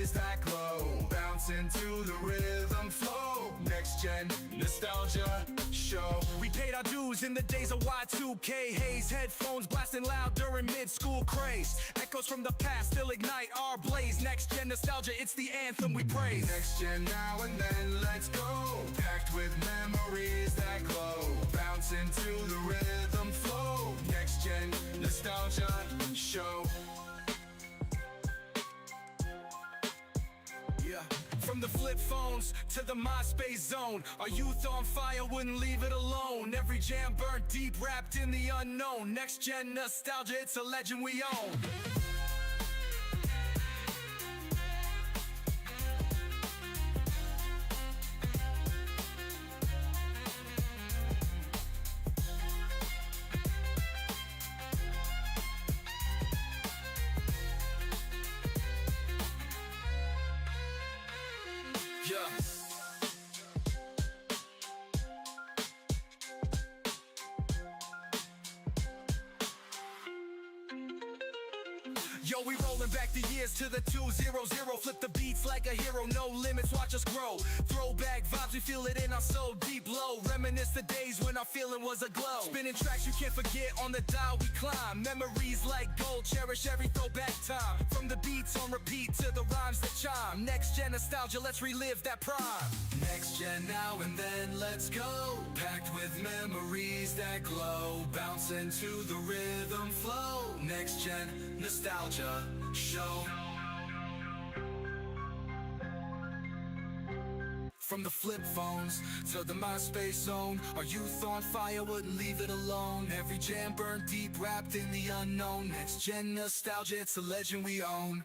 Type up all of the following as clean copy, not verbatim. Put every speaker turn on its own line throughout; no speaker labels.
memories that glow, bouncing to the rhythm flow. Next gen nostalgia show.
We paid our dues in the days of Y2K haze, headphones blasting loud during mid-school craze. Echoes from the past still ignite our blaze. Next gen nostalgia, it's the anthem we praise.
Next gen now and then, let's go, packed with memories that glow, bouncing to the rhythm flow. Next gen nostalgia show.
Yeah. From the flip phones to the MySpace zone, our youth on fire wouldn't leave it alone. Every jam burnt deep, wrapped in the unknown. Next gen nostalgia, it's a legend we own. Yeah. Yo, we rolling back the years to the 200. Flip the beats like a hero, no limits, watch us grow. Throwback vibes, we feel it in our soul, deep low. Reminisce the days when our feeling was a glow. Spinning tracks you can't forget, on the dial we climb. Memories like gold, cherish every throwback time. From the beats on repeat to the rhymes that chime. Next gen nostalgia, let's relive that prime.
Next gen now and then, let's go, packed with memories that glow, bouncing to the rhythm flow. Next gen nostalgia show. From the flip phones to the MySpace zone, our youth on fire wouldn't leave it alone. Every jam burned deep, wrapped in the unknown. Next gen nostalgia, it's a legend we own.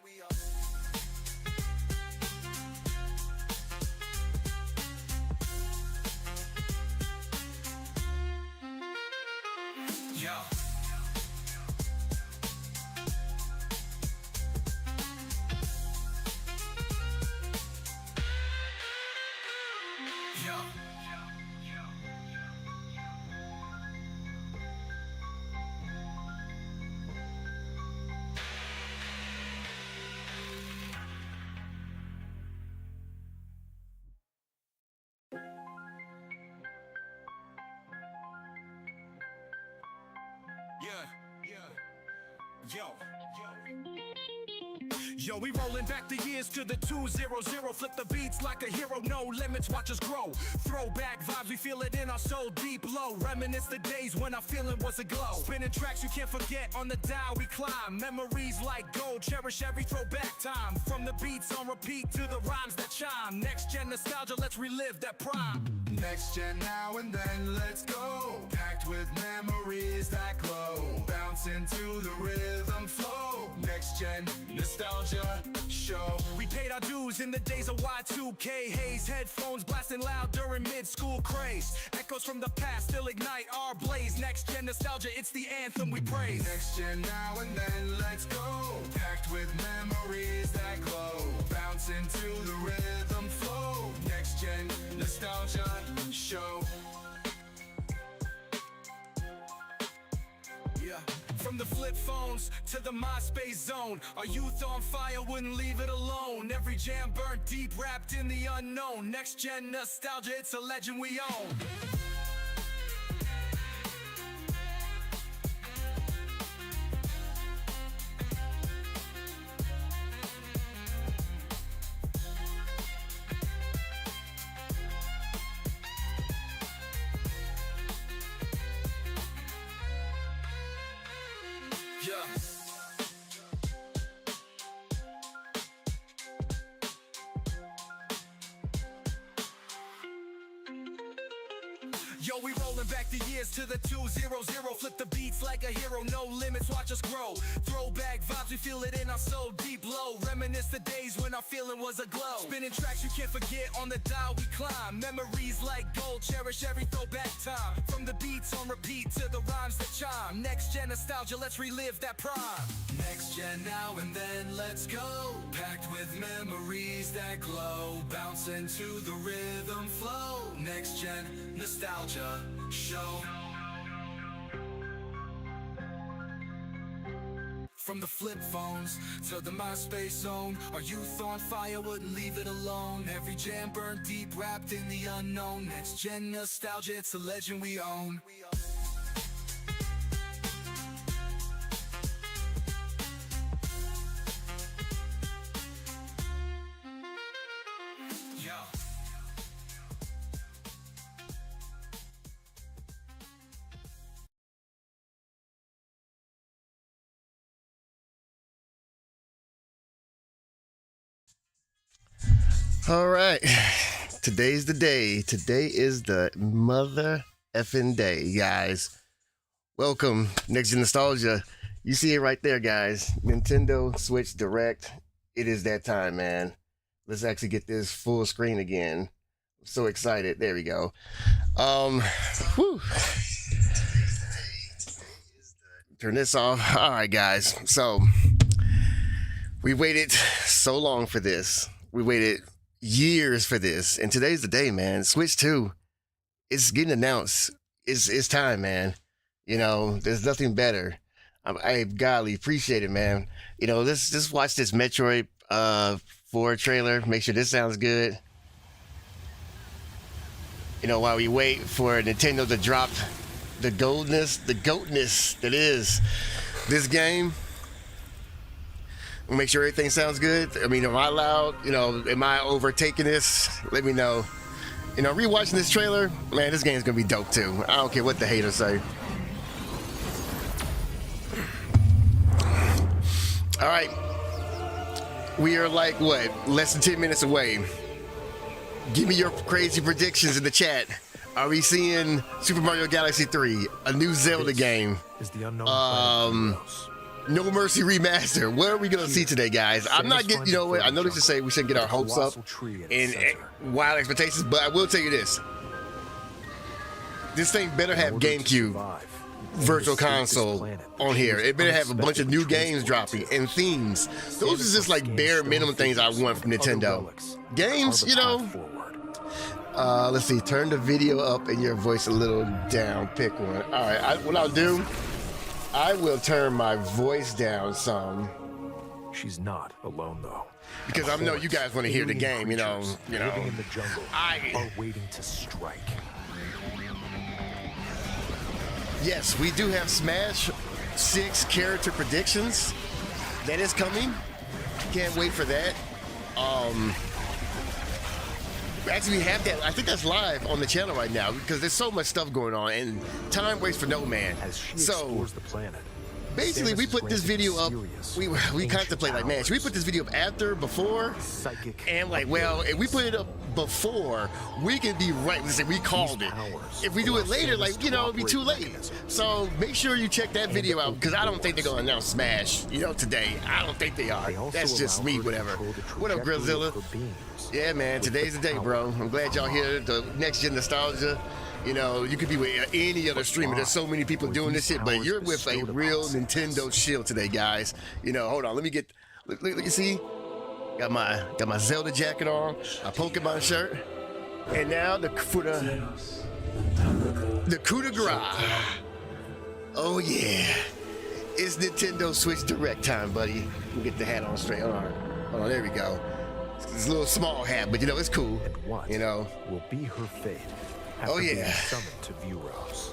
Yo.
Yo, we rolling back the years to the 200. Flip the beats like a hero, no limits, watch us grow. Throwback vibes, we feel it in our soul, deep low. Reminisce the days when our feeling was a glow. Spinning tracks you can't forget, on the dial we climb. Memories like gold, cherish every throwback time. From the beats on repeat to the rhymes that chime. Next gen nostalgia, let's relive that prime.
Next gen now and then, let's go, packed with memories that glow, bouncing to the rhythm flow. Next gen nostalgia show.
We paid our dues in the days of Y2K haze, headphones blasting loud during mid-school craze. Echoes from the past still ignite our blaze. Next gen nostalgia, it's the anthem we praise.
Next gen now and then, let's go, packed with memories that glow, bouncing to the rhythm flow. Next gen nostalgia show.
Yeah. From the flip phones to the MySpace zone, our youth on fire wouldn't leave it alone. Every jam burnt deep, wrapped in the unknown. Next gen nostalgia, it's a legend we own. Yo, we rolling back the years to the 200. Flip the beats like a hero, no limits, watch us grow. Throwback vibes, we feel it in our soul, deep low. Reminisce the days when our feeling was a glow. Spinning tracks you can't forget, on the dial we climb. Memories like gold, cherish every throwback time. From the beats on repeat to the rhymes that chime. Next gen nostalgia, let's relive that prime.
Next gen now and then, let's go, packed with memories that glow, bouncing to the rhythm flow. Next gen nostalgia show. From the flip phones to the MySpace zone, our youth on fire wouldn't leave it alone. Every jam burned deep, wrapped in the unknown. Next gen nostalgia, it's a legend we own.
All right, today's the day. Today is the mother effing day, guys. Welcome, Next Gen Nostalgia. You see it right there, guys. Nintendo Switch Direct. It is that time, man. Let's actually get this full screen again. I'm so excited. There we go. Whew. Turn this off. All right, guys. So we waited so long for this. We waited years for this, and today's the day, man. Switch 2 is getting announced. It's time, man. You know, there's nothing better. I godly appreciate it, man. You know, let's just watch this Metroid 4 trailer. Make sure this sounds good. You know, while we wait for Nintendo to drop the goatness that is this game. We'll make sure everything sounds good. I mean, am I loud? You know, am I overtaking this? Let me know. You know, rewatching this trailer, man, this game's gonna be dope too. I don't care what the haters say. All right, we are like what, less than 10 minutes away. Give me your crazy predictions in the chat. Are we seeing Super Mario Galaxy 3, a new Zelda game?
Is the unknown
No Mercy Remaster. What are we going to see today, guys? I'm not getting, you know what? I know this to say we shouldn't get our hopes up and wild expectations, but I will tell you this. This thing better have GameCube Virtual Console on here. It better have a bunch of new games dropping and themes. Those are just like bare minimum things I want from Nintendo. Games, you know. Let's see. Turn the video up and your voice a little down. Pick one. All right. What I'll do, I will turn my voice down some.
She's not alone though.
Because I know you guys want to hear the game, you know.
Living in the jungle are waiting to strike.
Yes, we do have Smash 6 character predictions. That is coming. Can't wait for that. Actually, we have that. I think that's live on the channel right now because there's so much stuff going on and time waits for no man.
As she explores the planet,
basically, we put this video up. We contemplate like, man, should we put this video up after, before? And like, well, if we put it up before, we can be right. Let's say we called it. If we do it later, like, you know, it'd be too late. So make sure you check that video out because I don't think they're gonna announce Smash, you know, today. I don't think they are. That's just me, whatever. What up, Grillzilla? Yeah, man, today's the day, bro. I'm glad y'all here. The Next Gen Nostalgia. You know, you could be with any other streamer. There's so many people doing this shit, but you're with a real Nintendo shield today, guys. You know, hold on. Let me get. Look, you see? Got my Zelda jacket on, my Pokemon shirt, and now the coup de grace. Oh yeah, it's Nintendo Switch Direct time, buddy. Let me get the hat on straight. Hold on. There we go. It's a little small hat, but you know it's cool.
And what
you know
will be her fate?
Oh yeah.
Being summoned to Vuros.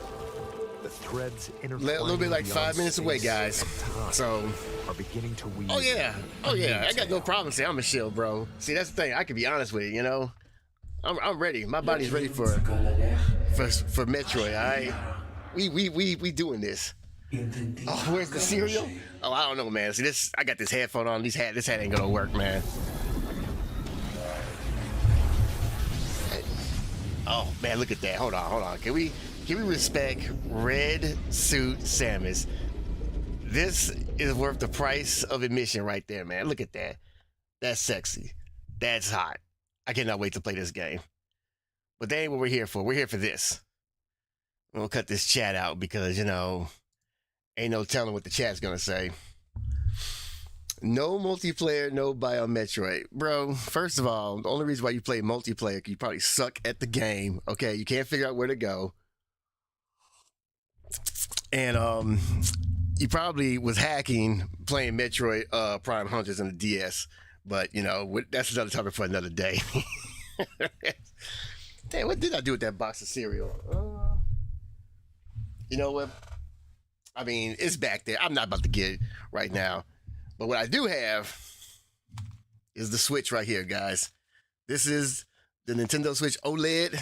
The threads
A little bit like 5 minutes away, guys. So
are beginning to weave.
Oh yeah. I got no problem saying I'm a shield, bro. See, that's the thing. I can be honest with you. You know, I'm ready. My body's ready for Metroid. All right. We doing this. Oh, where's the cereal? Oh, I don't know, man. See, this. I got this headphone on. This hat ain't gonna work, man. Oh man, look at that. Hold on. Can we respect Red Suit Samus? This is worth the price of admission right there, man. Look at that. That's sexy. That's hot. I cannot wait to play this game. But that ain't what we're here for. We're here for this. We'll cut this chat out because, you know, ain't no telling what the chat's gonna say. No multiplayer, no Bio Metroid. Bro, first of all, the only reason why you play multiplayer, you probably suck at the game. Okay, you can't figure out where to go. And he probably was hacking, playing Metroid Prime Hunters on the DS. But you know, that's another topic for another day. Damn, what did I do with that box of cereal? You know what? I mean, it's back there. I'm not about to get it right now. But what I do have is the Switch right here, guys. This is the Nintendo Switch OLED.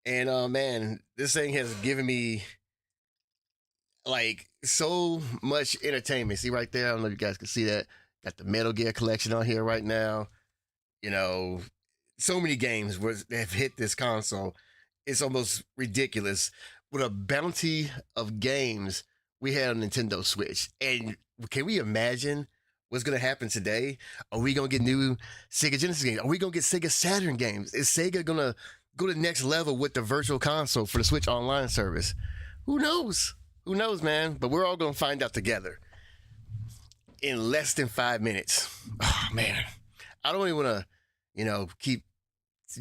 And man, this thing has given me like so much entertainment. See right there? I don't know if you guys can see that. Got the Metal Gear collection on here right now. You know, so many games have hit this console. It's almost ridiculous. With a bounty of games we had on Nintendo Switch. And can we imagine what's going to happen today? Are we going to get new Sega Genesis games? Are we going to get Sega Saturn games? Is Sega going to go to the next level with the virtual console for the Switch Online service? Who knows? Who knows, man? But we're all going to find out together in less than 5 minutes. Oh, man. I don't even want to, you know, keep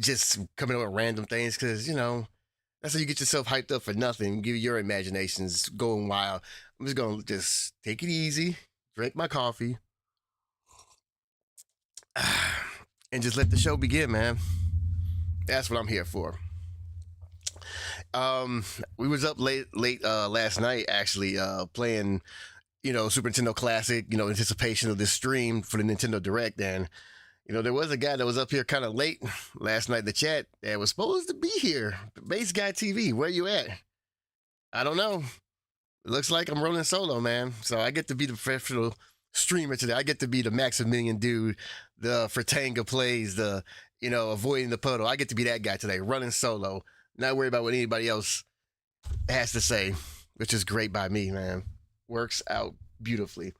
just coming up with random things because, you know, that's how you get yourself hyped up for nothing. Give your imaginations going wild. I'm just going to just take it easy, drink my coffee, and just let the show begin, man. That's what I'm here for. We was up late last night, actually, playing, you know, Super Nintendo Classic, you know, anticipation of this stream for the Nintendo Direct. And, you know, there was a guy that was up here kind of late last night in the chat that was supposed to be here. Base Guy TV, where you at? I don't know. It looks like I'm rolling solo, man. So I get to be the professional streamer today. I get to be the Maximilian dude, the Fratanga plays, the, you know, avoiding the puddle. I get to be that guy today, running solo, not worried about what anybody else has to say, which is great by me, man. Works out beautifully.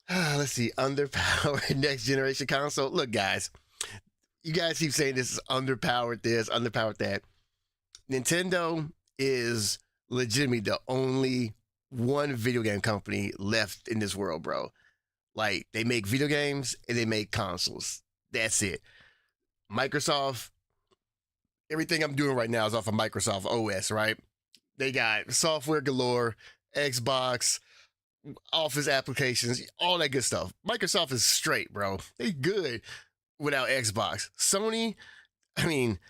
Let's see, underpowered next generation console. Look, guys, you guys keep saying this is underpowered this, underpowered that. Nintendo is legitimately the only one video game company left in this world, bro. Like, they make video games and they make consoles. That's it. Microsoft, everything I'm doing right now is off of Microsoft OS, right? They got software galore, Xbox, Office applications, all that good stuff. Microsoft is straight, bro. They good without Xbox. Sony, I mean,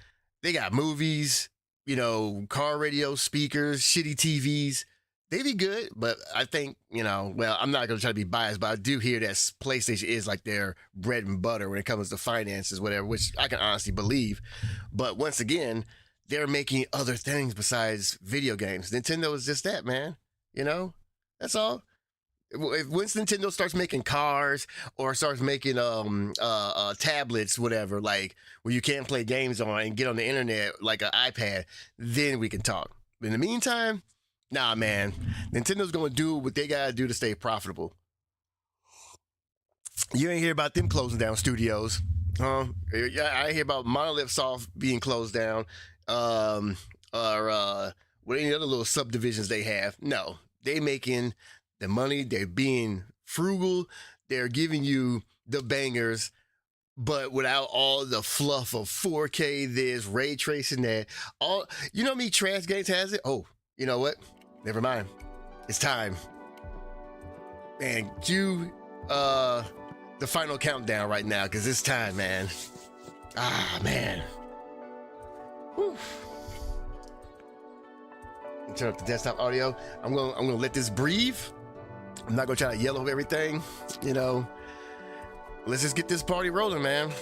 they got movies, you know, car radio, speakers, shitty TVs. They be good, but I think, you know, well, I'm not going to try to be biased, but I do hear that PlayStation is like their bread and butter when it comes to finances, whatever, which I can honestly believe. But once again, they're making other things besides video games. Nintendo is just that, man. You know, that's all. Once Nintendo starts making cars or starts making tablets, whatever, like where you can't play games on and get on the internet like an iPad, then we can talk. But in the meantime, nah, man. Nintendo's gonna do what they gotta do to stay profitable. You ain't hear about them closing down studios. I hear about Monolith Soft being closed down, or what any other little subdivisions they have. No, they making the money, they're being frugal, they're giving you the bangers, but without all the fluff of 4K this, ray tracing that. All, you know how many trash games has it? Oh, you know what? Never mind. It's time. Man, cue the final countdown right now, because it's time, man. Ah, man. Whew. Turn up the desktop audio. I'm gonna let this breathe. I'm not gonna try to yell over everything, you know. Let's just get this party rolling, man.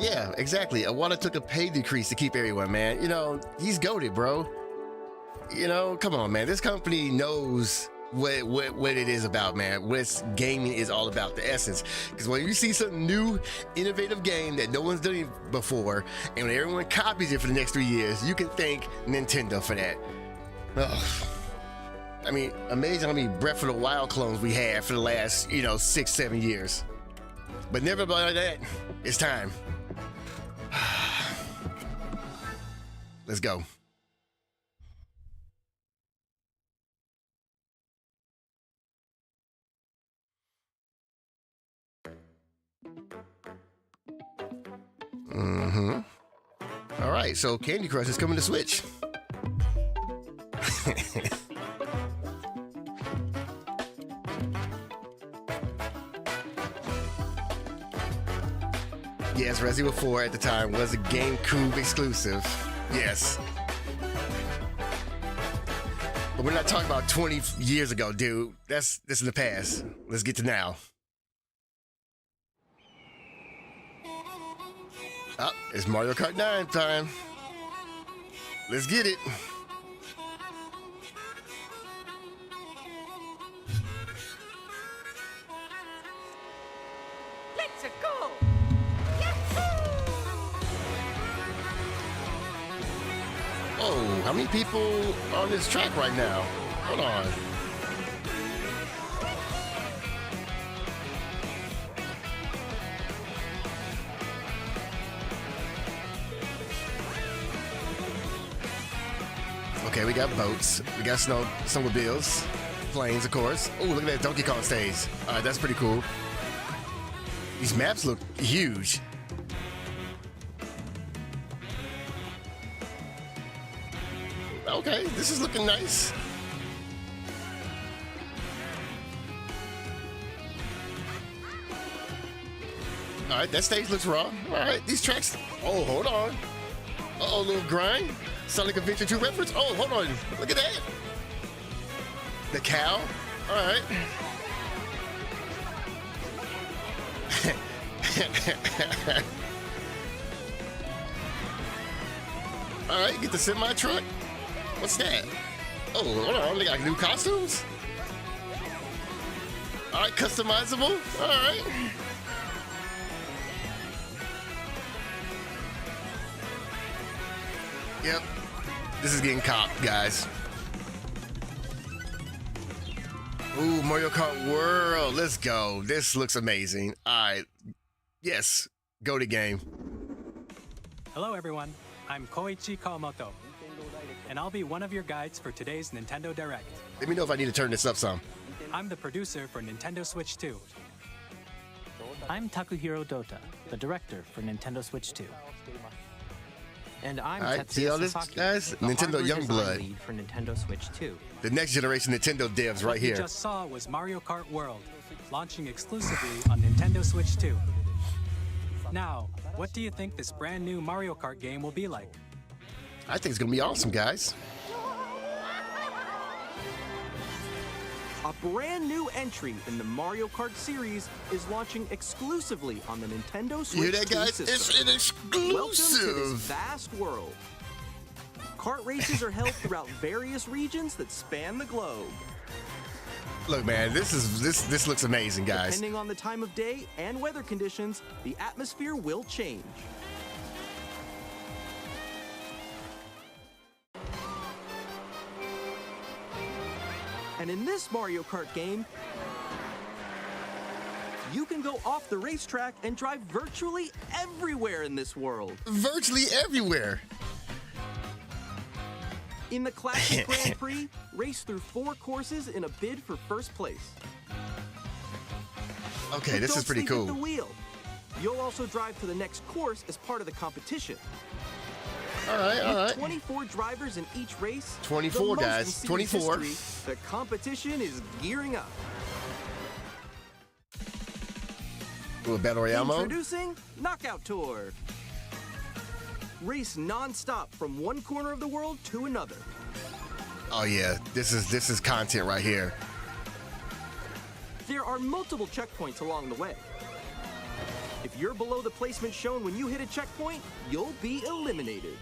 Yeah, exactly. Awada took a pay decrease to keep everyone, man. You know, he's goated, bro. You know, come on, man. This company knows what it is about, man. What gaming is all about, the essence. Because when you see some new, innovative game that no one's done before, and when everyone copies it for the next 3 years, you can thank Nintendo for that. Ugh. I mean, amazing how many Breath of the Wild clones we had for the last, you know, 6-7 years. But never about that. It's time. Let's go. All right, so Candy Crush is coming to Switch. Yes, Resident Evil 4 at the time was a GameCube exclusive. Yes. But we're not talking about 20 years ago, dude. That's in the past. Let's get to now. Oh, it's Mario Kart 9 time. Let's get it.
Let's go!
Oh, how many people on this track right now? Hold on. Okay, we got boats. We got snowmobiles. Planes, of course. Oh, look at that Donkey Kong stage. All right, that's pretty cool. These maps look huge. Okay, this is looking nice. All right, that stage looks raw. All right, these tracks. Oh, hold on. Uh-oh, little grind. Sonic Adventure 2 reference. Oh, hold on. Look at that. The cow. All right. All right, get the semi truck. What's that? Oh, hold on. They got new costumes. All right, customizable. All right. Yep. This is getting copped, guys. Ooh, Mario Kart World. Let's go. This looks amazing. All right. Yes. Go to game.
Hello, everyone. I'm Koichi Kawamoto, and I'll be one of your guides for today's Nintendo Direct.
Let me know if I need to turn this up some.
I'm the producer for Nintendo Switch 2.
I'm Takuhiro Dota, the director for Nintendo Switch 2. And I'm
All right,
Tetsuya
see all this,
Sasaki,
guys?
the
Nintendo
hardware design
Youngblood.
lead for Nintendo Switch 2.
The next generation Nintendo devs right
What you
here.
just saw was Mario Kart World, launching exclusively on Nintendo Switch 2. Now, what do you think this brand new Mario Kart game will be like?
I think it's going to be awesome, guys.
A brand new entry in the Mario Kart series is launching exclusively on the Nintendo Switch
You hear that,
2
guys?
system.
It's an
Welcome to this
exclusive.
vast world. Kart races are held throughout various regions that span the globe.
Look, man, this looks amazing, guys.
Depending on the time of day and weather conditions, the atmosphere will change. And in this Mario Kart game, you can go off the racetrack and drive virtually everywhere in this world.
Virtually everywhere.
In the Classic Grand Prix, race through 4 courses in a bid for first place.
Okay,
But
this
don't
is pretty
sleep at
cool.
the wheel. You'll also drive to the next course as part of the competition.
All right, all
With
right.
24 drivers in each race,
24
the most
guys,
in series
24.
history, the competition is gearing up.
Little battle royale mode.
Introducing Knockout Tour. Race non-stop from one corner of the world to another.
Oh yeah, this is content right here.
There are multiple checkpoints along the way. If you're below the placement shown when you hit a checkpoint, you'll be eliminated.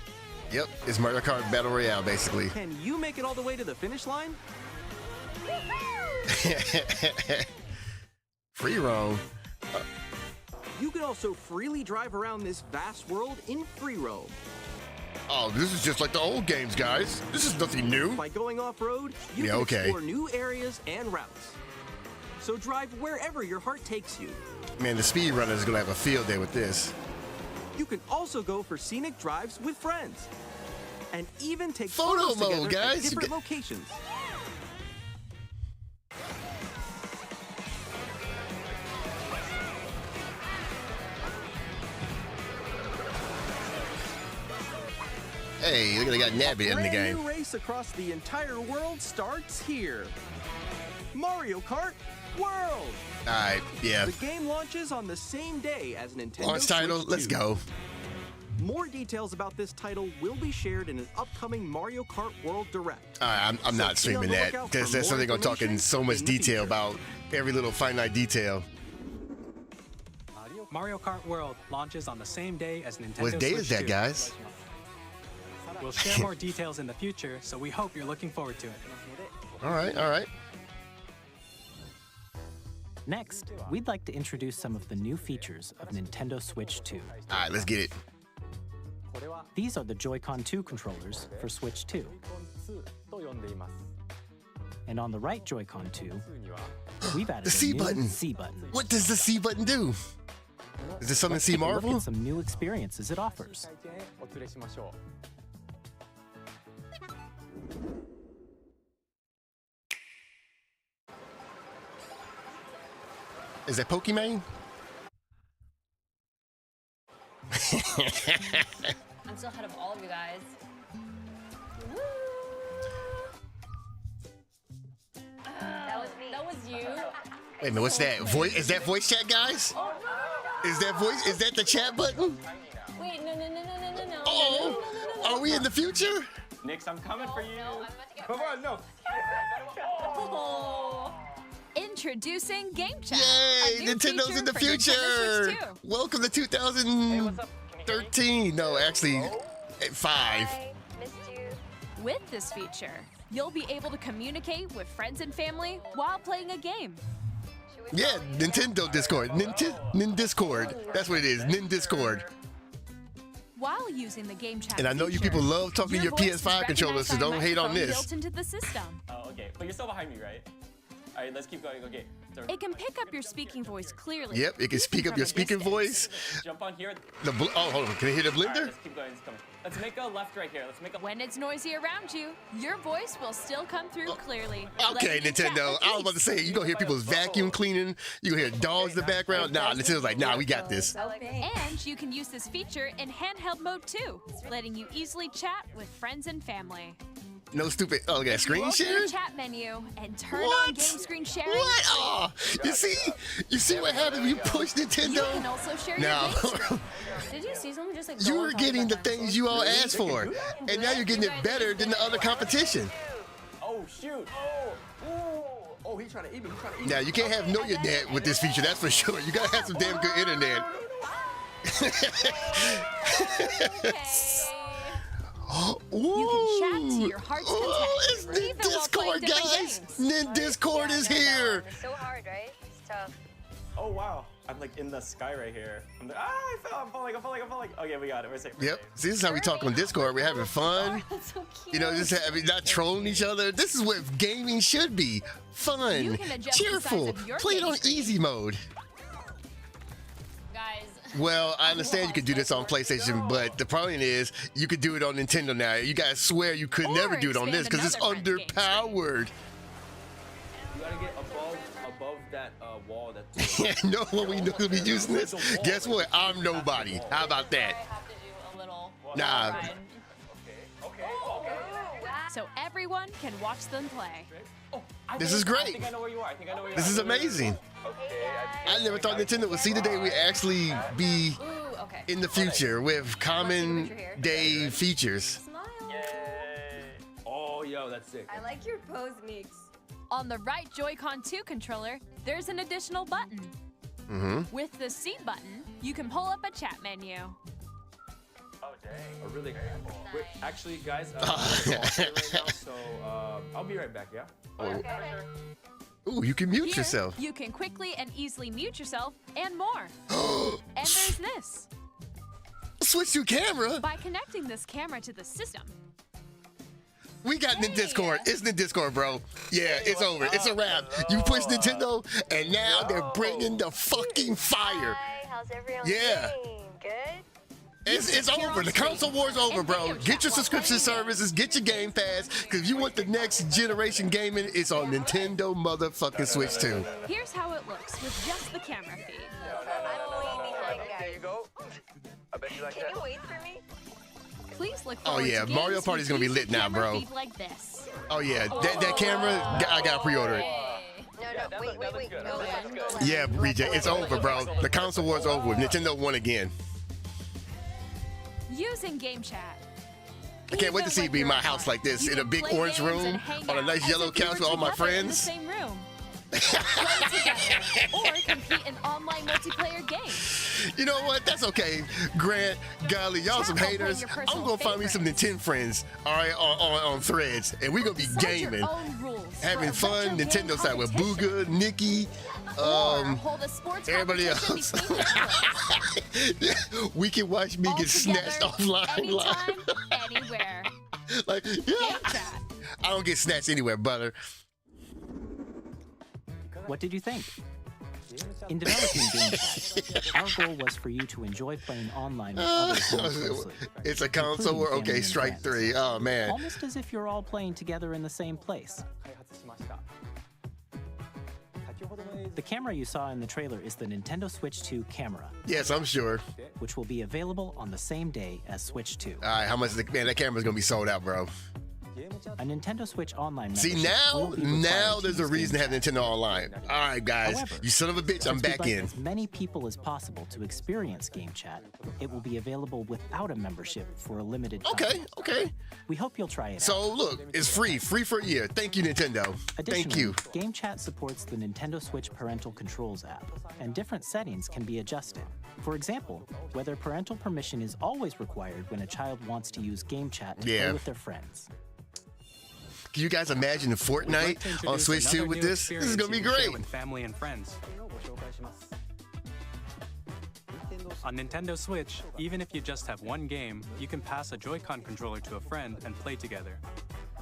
Yep, it's Mario Kart Battle Royale, basically.
Can you make it all the way to the finish line?
Free roam.
You can also freely drive around this vast world in free roam.
Oh, this is just like the old games, guys. This is nothing new.
By going off-road, you
Yeah,
can
okay.
explore new areas and routes. So drive wherever your heart takes you.
Man, the speedrunner is gonna have a field day with this.
You can also go for scenic drives with friends. And even take
Photo
photos
mode,
together
guys.
at
You
different
get-
locations.
Hey, look at they got Nabbit in the
Brand
game.
new race race across the entire world starts here. Mario Kart World!
Alright, yeah.
The game launches on the same day as Nintendo
Launch title,
Switch
let's
2.
go.
More details about this title will be shared in an upcoming Mario Kart World Direct.
Alright, I'm not
So be on
streaming
the
that
lookout
because
for
there's
more
something gonna talk in so much
information in the
detail
future.
about every little finite detail.
Mario Kart World launches on the same day as Nintendo
What day
Switch
is that,
2.
guys?
We'll share more details in the future, so we hope you're looking forward to it.
Alright, alright.
Next, we'd like to introduce some of the new features of Nintendo Switch 2.
Alright, let's get it.
These are the Joy-Con 2 controllers for Switch 2. And on the right Joy-Con 2, we've added
The C
a new
button.
C button.
What does the C button do? Is this something C
Take a look
Marvel?
at some new experiences it offers.
Is that Pokemon?
I'm still ahead of all of you guys. That was you.
Wait a minute, what's that? Voice? Is that voice chat, guys? Is that voice? Is that the chat button?
Wait, no.
Oh, are we in the future?
Nix, I'm coming for you.
No, I'm about to get
Come on, no.
Introducing Game Chat.
Yay!
a new
Nintendo's
feature
in the
for Nintendo
future.
Switch 2.
Welcome to 2013. No, actually, 5.
missed you.
With this feature, you'll be able to communicate with friends and family while playing a game.
Yeah, Nintendo Discord. Discord. That's what it is. Discord.
While using the Game Chat
And I know you
feature,
people love talking to your
voice is
PS5 controllers, so
recognized by
don't
a
hate on
microphone
this.
Built into the system.
Oh, okay. But you're still behind me, right? All right, let's keep going. Okay.
It can pick up your speaking voice clearly.
Yep, it can
even
speak up
from
your
a
speaking
distance.
voice.
Jump on here.
Oh, hold on. Can I hear the
All right,
blender?
let's keep going. Let's make a left right here. Let's make a.
When it's noisy around you, your voice will still come through clearly.
Okay,
letting you chat
Nintendo.
with
I was about to say, you gonna hear people's vacuum cleaning. You gonna hear dogs in the background. Nah, Nintendo's like, nah, we got this.
And you can use this feature in handheld mode too, letting you easily chat with friends and family.
No stupid. Oh, yeah, screen
Open
share?
the chat menu and turn
What?
on game screen sharing.
What? Oh, you see what happens when you push
You can
Nintendo?
also share
Now,
your game screen.
Did you see someone just like
you were getting the things you all asked for, and now you're getting it better than the other competition.
Oh shoot!
Oh, he's trying to eat me. He's trying to eat me.
Now, you can't have no internet with this feature, that's for sure. You gotta have some damn good internet.
You can chat to your heart's content,
It's
even
Nin
while playing
Discord,
different
guys.
games.
Nin Discord is here.
It's so hard, right? It's tough.
Oh wow! I'm like in the sky right here. I'm like, I fell. I'm falling. Okay, we got it. We're safe.
Yep. See, this is how we talk on Discord. We're having fun.
That's so cute.
You know, just having, not trolling each other. This is what gaming should be.
You
Fun,
can adjust the size
cheerful.
of your
Play it
game
on
screen.
easy mode.
Guys.
Well, I understand you could do this on PlayStation, but the problem is you could do it on Nintendo now. You guys swear you could
Or
never do it on this
expand
because it's
another friend's game screen.
underpowered.
You gotta get above that wall. That's.
No one we know will be using this. Guess what? I'm nobody. How about
I
that?
have to do a little.
Nah.
ride.
So everyone can watch them play.
This is
I
great.
think I know where you are. I think I know where you are.
This is amazing. I never thought Nintendo would see the day we actually be
Ooh, okay.
in the future with common day features.
Smile.
Oh, yo, that's sick.
I like your pose, Meeks.
On the right Joy-Con 2 controller, there's an additional button. With the C button, you can pull up a chat menu.
Oh, really? Wait, actually, guys, I'm right now, so I'll be right back. Yeah.
Ooh, you can mute
Here,
yourself.
you can quickly and easily mute yourself and more. And there's this.
Switch to camera.
By connecting this camera to the system,
We got Nin Discord. It's Nin Discord, bro. Yeah, it's over. It's a wrap. You push Nintendo, and now they're bringing the fucking fire.
Hi, how's everyone
Yeah.
doing? Good?
It's over. The console war's over, bro. Get your subscription services. Get your Game Pass. Because if you want the next generation gaming, it's on Nintendo motherfucking Switch 2.
here's how it looks with just the camera feed.
I'm way behind, guys.
There you go. I bet you like
Can
that.
you wait for me?
Please look
Oh,
forward
yeah,
to
Mario
games
Party's
with
gonna be
easy
lit now,
camera
bro.
feed Like this.
Oh yeah, that camera, I gotta pre-order it.
No, wait. No, left.
Yeah, BJ, it's over, bro. The console war's over with. Nintendo won again.
Using Game Chat.
I can't wait to see it be in my house like this, in a big orange room, on a nice yellow couch with all my friends.
In the same room. Play together or compete in online multiplayer games.
You know what? That's okay. Grant, golly, y'all some haters. I'm gonna find me some Nintendo friends, all right, on Threads, and we're gonna be gaming, having fun, Nintendo side with Booga, Nikki, everybody else. We can watch me get snatched offline.
Anytime, anywhere.
Like, yeah. I don't get snatched anywhere, brother.
What did you think? In developing Game Chat, our goal was for you to enjoy playing online with others more closely.
It's a console war? Okay, strike three. Oh, man.
Almost as if you're all playing together in the same place. The camera you saw in the trailer is the Nintendo Switch 2 camera.
Yes, I'm sure.
Which will be available on the same day as Switch 2.
All right, how much? Man, that camera's gonna be sold out, bro.
A Nintendo Switch Online
See, now there's a reason to have Nintendo Online. All right, guys.
However,
you son of a bitch, I'm back in.
As many people as possible to experience Game Chat, it will be available without a membership for a limited time.
Okay.
We hope you'll try it out.
So, look, it's free for a year. Thank you, Nintendo. Thank you.
Game Chat supports the Nintendo Switch Parental Controls app, and different settings can be adjusted. For example, whether parental permission is always required when a child wants to use Game Chat to play with their friends.
Can you guys imagine Fortnite on Switch 2 with this? This is gonna be great.
With family and friends. On Nintendo Switch, even if you just have one game, you can pass a Joy-Con controller to a friend and play together.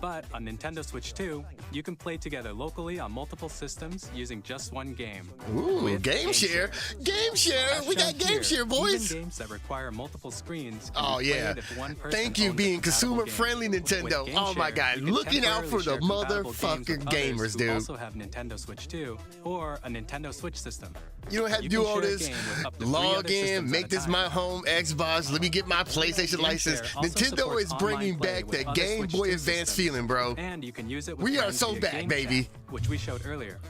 But on Nintendo Switch 2, you can play together locally on multiple systems using just one game.
Ooh, game share. Game share. We got game share, boys.
Even games that require multiple screens can
Oh,
be
yeah.
played if one person
Thank you
owns a
being
compatible
consumer-friendly,
game.
Nintendo.
With
Oh, my
Game
God.
Share, you can
Looking out for the
temporarily share compatible
motherfucking
games with
gamers,
others
dude.
who also have Nintendo Switch 2 or a Nintendo Switch system.
You don't have to do all this. Log in, make this my home Xbox. Let me get my PlayStation license. Nintendo is bringing back that Game Boy Advance feeling, bro.
And you can use it with
We are
friends
so
via
back,
Game
baby.
Chat, which we showed earlier.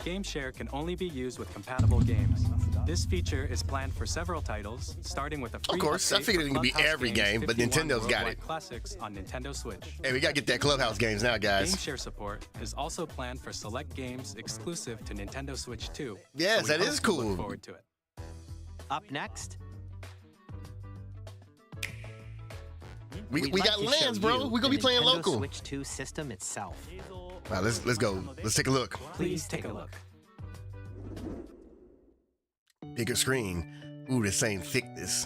Game Share can only be used with compatible games. This feature is planned for several titles, starting with a free
Of course, I
update
figured it
for
would be
Clubhouse
every
Games
game, but
51
Nintendo's got
Worldwide
it.
Classics on Nintendo Switch.
Hey, we gotta get that Clubhouse games now, guys.
Game Share support is also planned for select games exclusive to Nintendo Switch 2.
Yes,
so
that
we
is
hope you
cool.
Look forward to it.
Up next,
We
we'd
got
like to show
lands, bro.
you
We're gonna
the
be playing
Nintendo
local.
Switch 2 system itself.
All right, let's go. Let's take a look.
Please take a look.
Bigger screen. Ooh, the same thickness.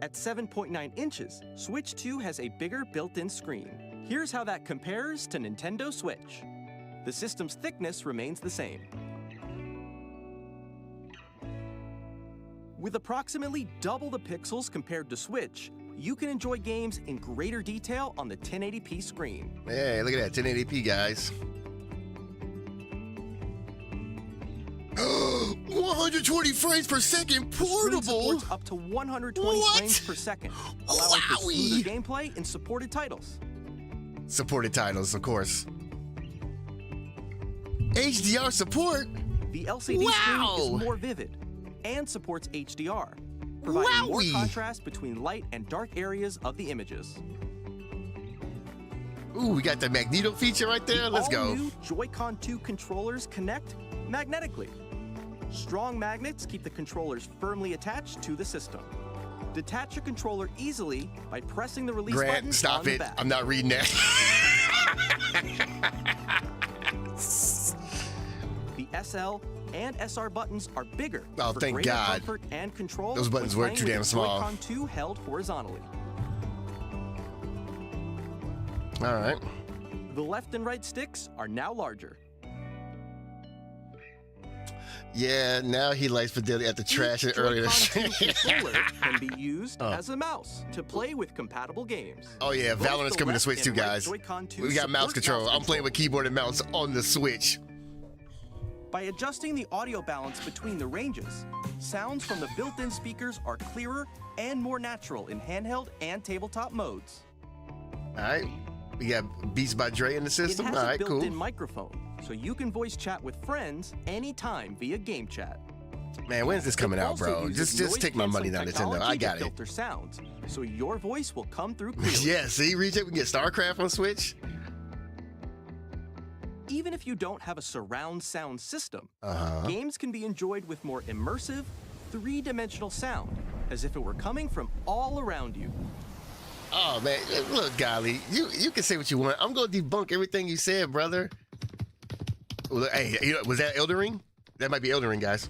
At 7.9 inches, Switch 2 has a bigger built-in screen. Here's how that compares to Nintendo Switch. The system's thickness remains the same. With approximately double the pixels compared to Switch, you can enjoy games in greater detail on the 1080p screen.
Hey, look at that, 1080p, guys. 120 frames per second,
The screen
portable.
supports up to 120 frames per second, allowing for smoother gameplay in supported titles.
Supported titles, of course. HDR support.
The LCD screen is more vivid and supports HDR, providing more contrast between light and dark areas of the images.
Ooh, we got the Magneto feature right there. Let's go.
All-new Joy-Con 2 controllers connect magnetically. Strong magnets keep the controllers firmly attached to the system. Detach a controller easily by pressing the release button
Grant, stop
on the
it.
back.
I'm not reading that.
The SL and SR buttons are bigger
Oh,
for
thank
greater
God.
comfort and control.
Those buttons
when
weren't
playing
too damn
with the
small.
Joy-Con 2 held horizontally.
All right.
The left and right sticks are now larger.
Yeah, now he likes Fidelity at the trash it earlier.
Joy-Con 2 controller can be used as a mouse to play with compatible games.
Oh yeah,
Both
Valorant's
the
coming to
left
Switch too,
and right
guys.
Joy-Con 2
We got mouse
support
control. I'm playing with keyboard and mouse on the Switch.
By adjusting the audio balance between the ranges, Sounds from the built-in speakers are clearer and more natural in handheld and tabletop modes.
All right. We got Beats by Dre in the system.
It has
All
a
right, cool.
built-in microphone, so you can voice chat with friends anytime via game chat.
Man, when's this coming
It
out,
also
bro?
uses
Just take my money
noise-canceling
now, Nintendo. I
technology
got
to
it.
filter sounds, so your voice will come through clearly.
Yeah, see, Reject, we can get StarCraft on Switch.
Even if you don't have a surround sound system, games can be enjoyed with more immersive, three-dimensional sound, as if it were coming from all around you.
Oh, man, look, Golly, you can say what you want. I'm going to debunk everything you said, brother. Well, hey, was that Elden Ring? That might be Elden Ring, guys.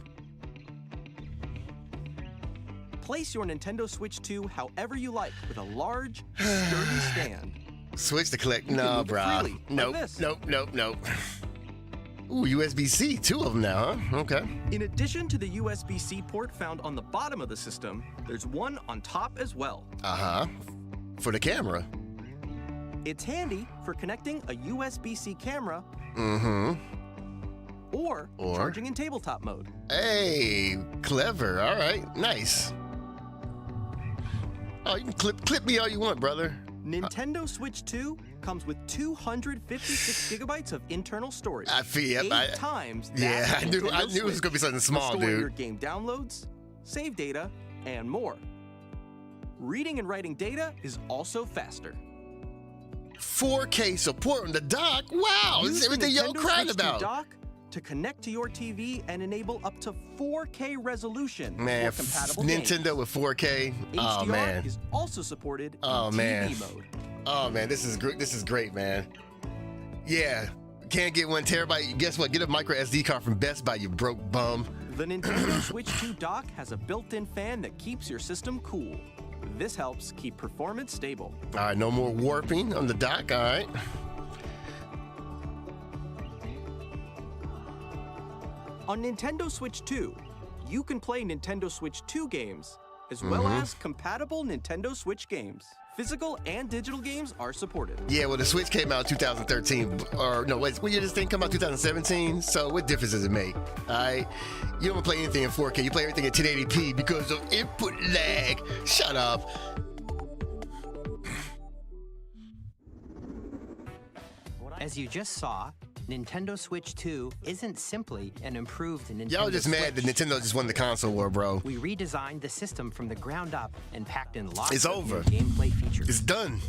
Place your Nintendo Switch 2 however you like with a large, sturdy stand.
Switch to collect.
You can
No,
move it
bro.
freely, like
Nope,
this.
nope. Ooh, USB-C, 2 of them now, huh? Okay.
In addition to the USB-C port found on the bottom of the system, there's one on top as well.
For the camera.
It's handy for connecting a USB-C camera or charging in tabletop mode.
Hey, clever. All right, nice. Oh, you can clip me all you want, brother.
Nintendo Switch 2 comes with 256 gigabytes of internal storage.
I feel
8 times that
Yeah,
of
I knew
Nintendo
it was gonna be
Switch
something
for
small,
storing
dude.
your game downloads, save data, and more. Reading and writing data is also faster.
4K support on the dock. Wow, this is
Use the
everything y'all
Nintendo
cried
Switch 2
about.
dock to connect to your TV and enable up to 4K resolution
Man,
for compatible games.
Nintendo with 4K. Oh
HDR
man.
is also supported in
Oh,
TV
man.
mode.
Oh man, this is great. This is great, man. Yeah, can't get 1 terabyte. Guess what? Get a micro SD card from Best Buy, you broke bum.
The Nintendo Switch 2 dock has a built-in fan that keeps your system cool. This helps keep performance stable.
All right, no more warping on the dock. All right.
On Nintendo Switch 2, you can play Nintendo Switch 2 games, as well as compatible Nintendo Switch games. Physical and digital games are supported.
Yeah, well, the Switch came out in 2013, or no, wait, when did this thing come out? 2017. So what difference does it make? All right, you don't play anything in 4K. You play everything in 1080p because of input lag. Shut up.
As you just saw, Nintendo Switch 2 isn't simply an improved Nintendo
Y'all just mad that
Switch.
Nintendo just won the console war, bro.
We redesigned the system from the ground up and packed in lots
It's
of
over.
new gameplay features.
It's done.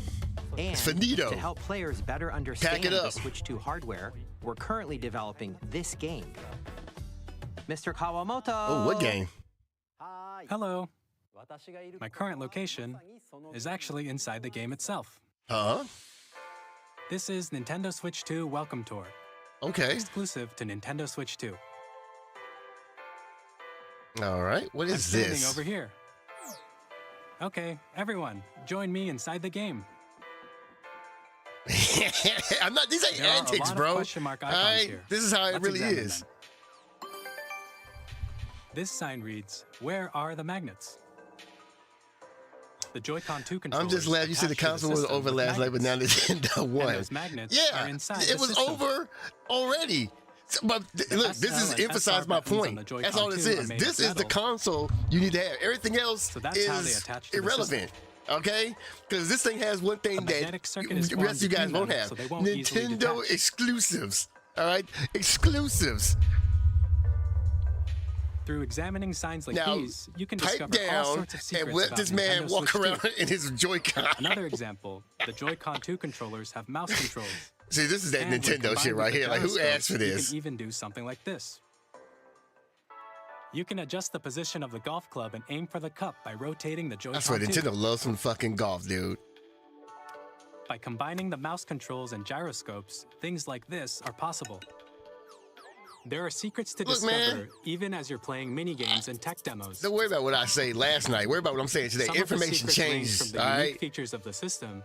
And
It's finito.
to help players better understand
it
the
up.
Switch 2 hardware, we're currently developing this game. Mr. Kawamoto!
Oh, what game?
Hello. My current location is actually inside the game itself.
Huh?
This is Nintendo Switch 2 Welcome Tour,
Okay.
exclusive to Nintendo Switch 2.
All right. What
I'm
is
standing
this?
over here. Okay, everyone, join me inside the game.
I'm not. These ain't
There are a
antics,
lot of
bro.
question mark
All
icons
right.
here.
This is how it
Let's
really
examine
is.
them. This sign reads, "Where are the magnets?" The Joy-Con 2 controllers.
I'm just glad you said the
attached to
console was
system
over
with
last night, but now
magnets.
Nintendo won.
And those magnets
Yeah,
are inside
it
the
was
system.
over already. But look, this
SL
is
and
emphasize
SR
my
buttons on
point.
the Joy-Con
That's all this
2 are
is.
made
This
of
is the
metal.
console you need to have. Everything else
So that's how they
is
attach to the
irrelevant. Okay? Because this thing has one thing
A
that
magnetic circuit is
the rest of you
formed
guys
between
won't
them,
have.
so they won't easily
Nintendo
detach.
exclusives. All right? Exclusives.
Through examining signs like
Now,
these, you can
pipe
discover all
down
sorts of secrets
and let
about
this man
Nintendo
walk
Switch 2.
around in his Joy-Con.
Another example, the Joy-Con 2 controllers have mouse controls.
See, this is that
And when
Nintendo shit
combined
right
with the
here. Like, who
gyroscope,
asked for
You
this?
can even do something like this. You can adjust the position of the golf club and aim for the cup by rotating the Joy-Con
That's why
2.
Nintendo loves some fucking golf, dude.
By combining the mouse controls and gyroscopes, things like this are possible. There are secrets to
Look,
discover,
man.
even as you're playing mini-games and tech demos.
Don't worry about what I say last night. Worry about what I'm saying today.
Some of the
Information
secrets range
changes,
from the
all
unique
right?
features of the system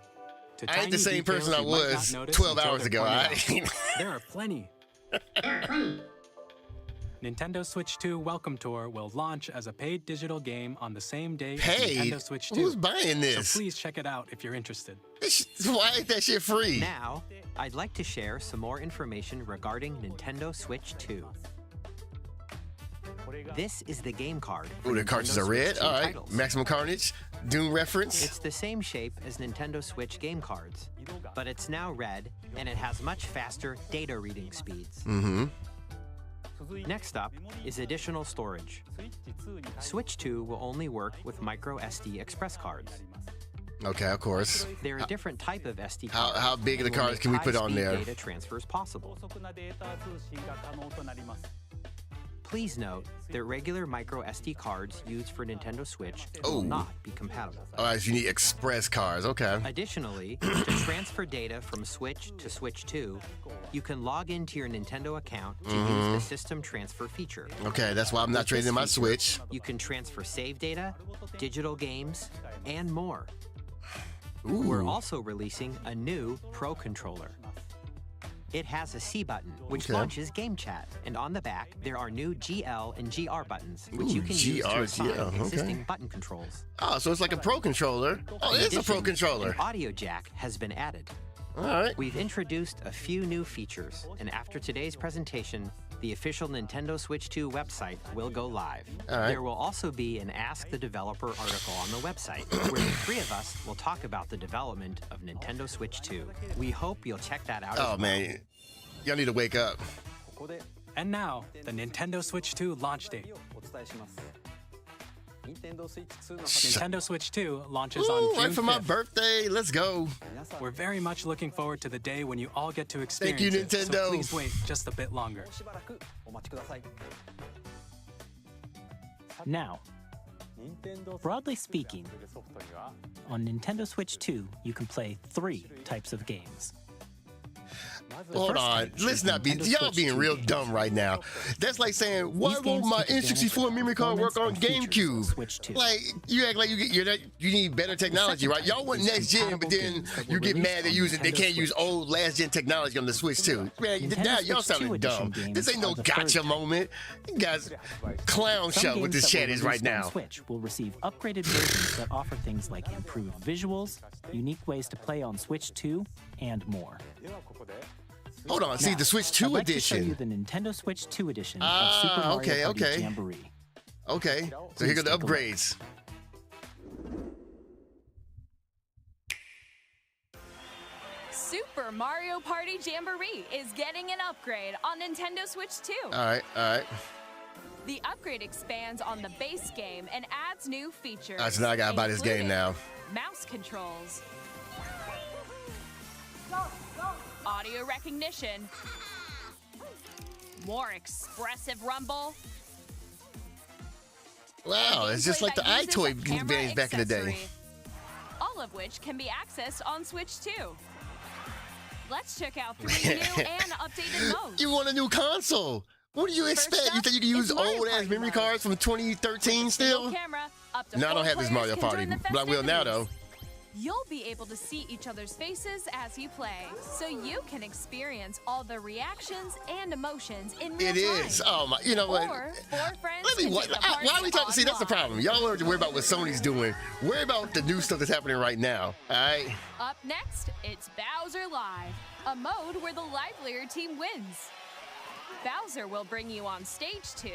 to
I ain't the
tiny
same person I
details you might not
was
notice
12
until
hours
they're
ago,
pointed
all
out.
right?
There are plenty. Nintendo Switch 2 Welcome Tour will launch as a paid digital game on the same day as
Paid?
Nintendo Switch 2.
Who's buying this?
So please check it out if you're interested.
Why ain't that shit free?
Now, I'd like to share some more information regarding Nintendo Switch 2. This is the game card.
Ooh, the cartridges are red. All right. Maximum Carnage, Doom reference.
It's the same shape as Nintendo Switch game cards, but it's now red, and it has much faster data reading speeds. Next up is additional storage. Switch 2 will only work with micro SD express cards.
Okay, of course.
They're a different type of SD card.
How big of the cards can we put on there?
Data transfers possible. Please note that regular micro SD cards used for Nintendo Switch will not be compatible.
All right, so you need express cards. Okay.
Additionally, to transfer data from Switch to Switch 2, you can log into your Nintendo account to use the system transfer feature.
Okay, that's why I'm not trading in my Switch.
You can transfer save data, digital games, and more. We're also releasing a new Pro Controller. It has a C button, which launches Game Chat, and on the back, there are new GL and GR buttons, which you can use to assign existing button controls.
Oh, so it's like a Pro Controller. Oh, it is a Pro Controller.
An audio jack has been added.
All right.
We've introduced a few new features, and after today's presentation, the official Nintendo Switch 2 website will go live. There will also be an Ask the Developer article on the website, where the three of us will talk about the development of Nintendo Switch 2. We hope you'll check that out.
Oh, man. Y'all need to wake up.
And now, the Nintendo Switch 2 launch date. Nintendo Switch 2 launches on June 5th.
Right for my birthday. Let's go.
We're very much looking forward to the day when you all get to experience
Thank you,
it,
Nintendo.
so please wait just a bit longer.
Now, broadly speaking, on Nintendo Switch 2, you can play 3 types of games.
Hold on. Let's not be, y'all being real dumb right now. That's like saying, why won't my N64 memory card work on GameCube? Like, you act like you need better technology, right? Y'all want next gen, but then you get mad they can't use old last gen technology on the Switch too. Man, now y'all sounding dumb. This ain't no gotcha moment. You guys clown show with this chat is right now.
Switch will receive upgraded versions that offer things like improved visuals, unique ways to play on Switch 2, and more.
Hold on, see the Switch 2
I'd like
edition.
To show you the Nintendo Switch 2 edition of Super Mario Party Jamboree.
Okay, so here go the upgrades.
Super Mario Party Jamboree is getting an upgrade on Nintendo Switch 2.
All right.
The upgrade expands on the base game and adds new features.
So now I gotta buy this game now.
Mouse controls, audio recognition, more expressive rumble.
Wow, it's just like the iToy games back in the day.
All of which can be accessed on Switch 2. Let's check out 3 new and updated modes.
You want a new console? What do you expect? You think you can use old-ass memory cards from 2013 still? No, I don't have this Mario Party, but I will now, though.
You'll be able to see each other's faces as you play, so you can experience all the reactions and emotions in real time.
It is. Oh my! You know what? Why are we talking? See, that's the problem. Y'all don't have to worry about what Sony's doing. Worry about the new stuff that's happening right now. All right.
Up next, it's Bowser Live, a mode where the livelier team wins. Bowser will bring you on stage 2.